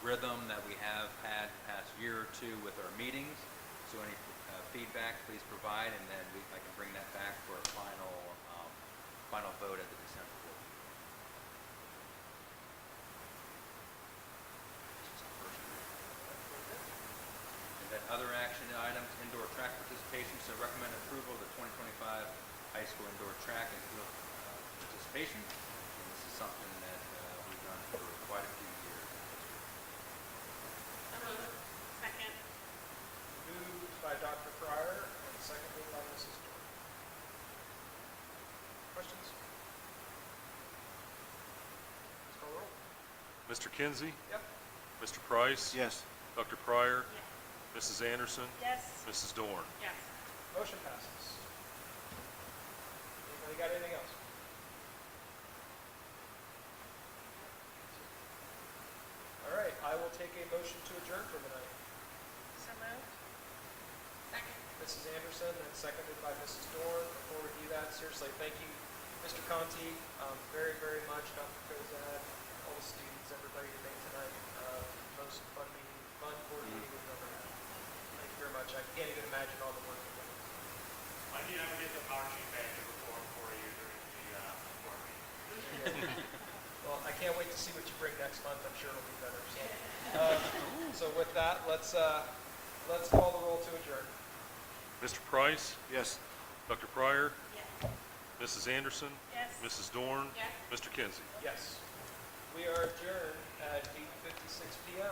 rhythm that we have had the past year or two with our meetings. So any feedback, please provide, and then I can bring that back for a final vote at the December board. And then other action items, indoor track participation. So recommend approval of the 2025 high school indoor track and field participation. And this is something that we've done for quite a few years. Second. Moved by Dr. Pryor and seconded by Mrs. Dorn. Questions? Please call the roll. Mr. Kinsey? Yep. Mr. Price? Yes. Dr. Pryor? Mrs. Anderson? Yes. Mrs. Dorn? Yes. Motion passes. Anybody got anything else? All right, I will take a motion to adjourn for the night. So moved. Second. Mrs. Anderson and seconded by Mrs. Dorn. Before we do that, seriously, thank you, Mr. Conti, very, very much, Dr. Kozad, all the students, everybody who made tonight most fun board meeting we've ever had. Thank you very much. I can't even imagine all the work you've done. Why do you ever get the marching band to perform for you during the board meeting? Well, I can't wait to see what you bring next month. I'm sure it'll be better. So with that, let's call the roll to adjourn. Mr. Price? Yes. Dr. Pryor? Yes. Mrs. Anderson? Yes. Mrs. Dorn? Yes. Mr. Kinsey? Yes. We are adjourned at 8:56 p.m.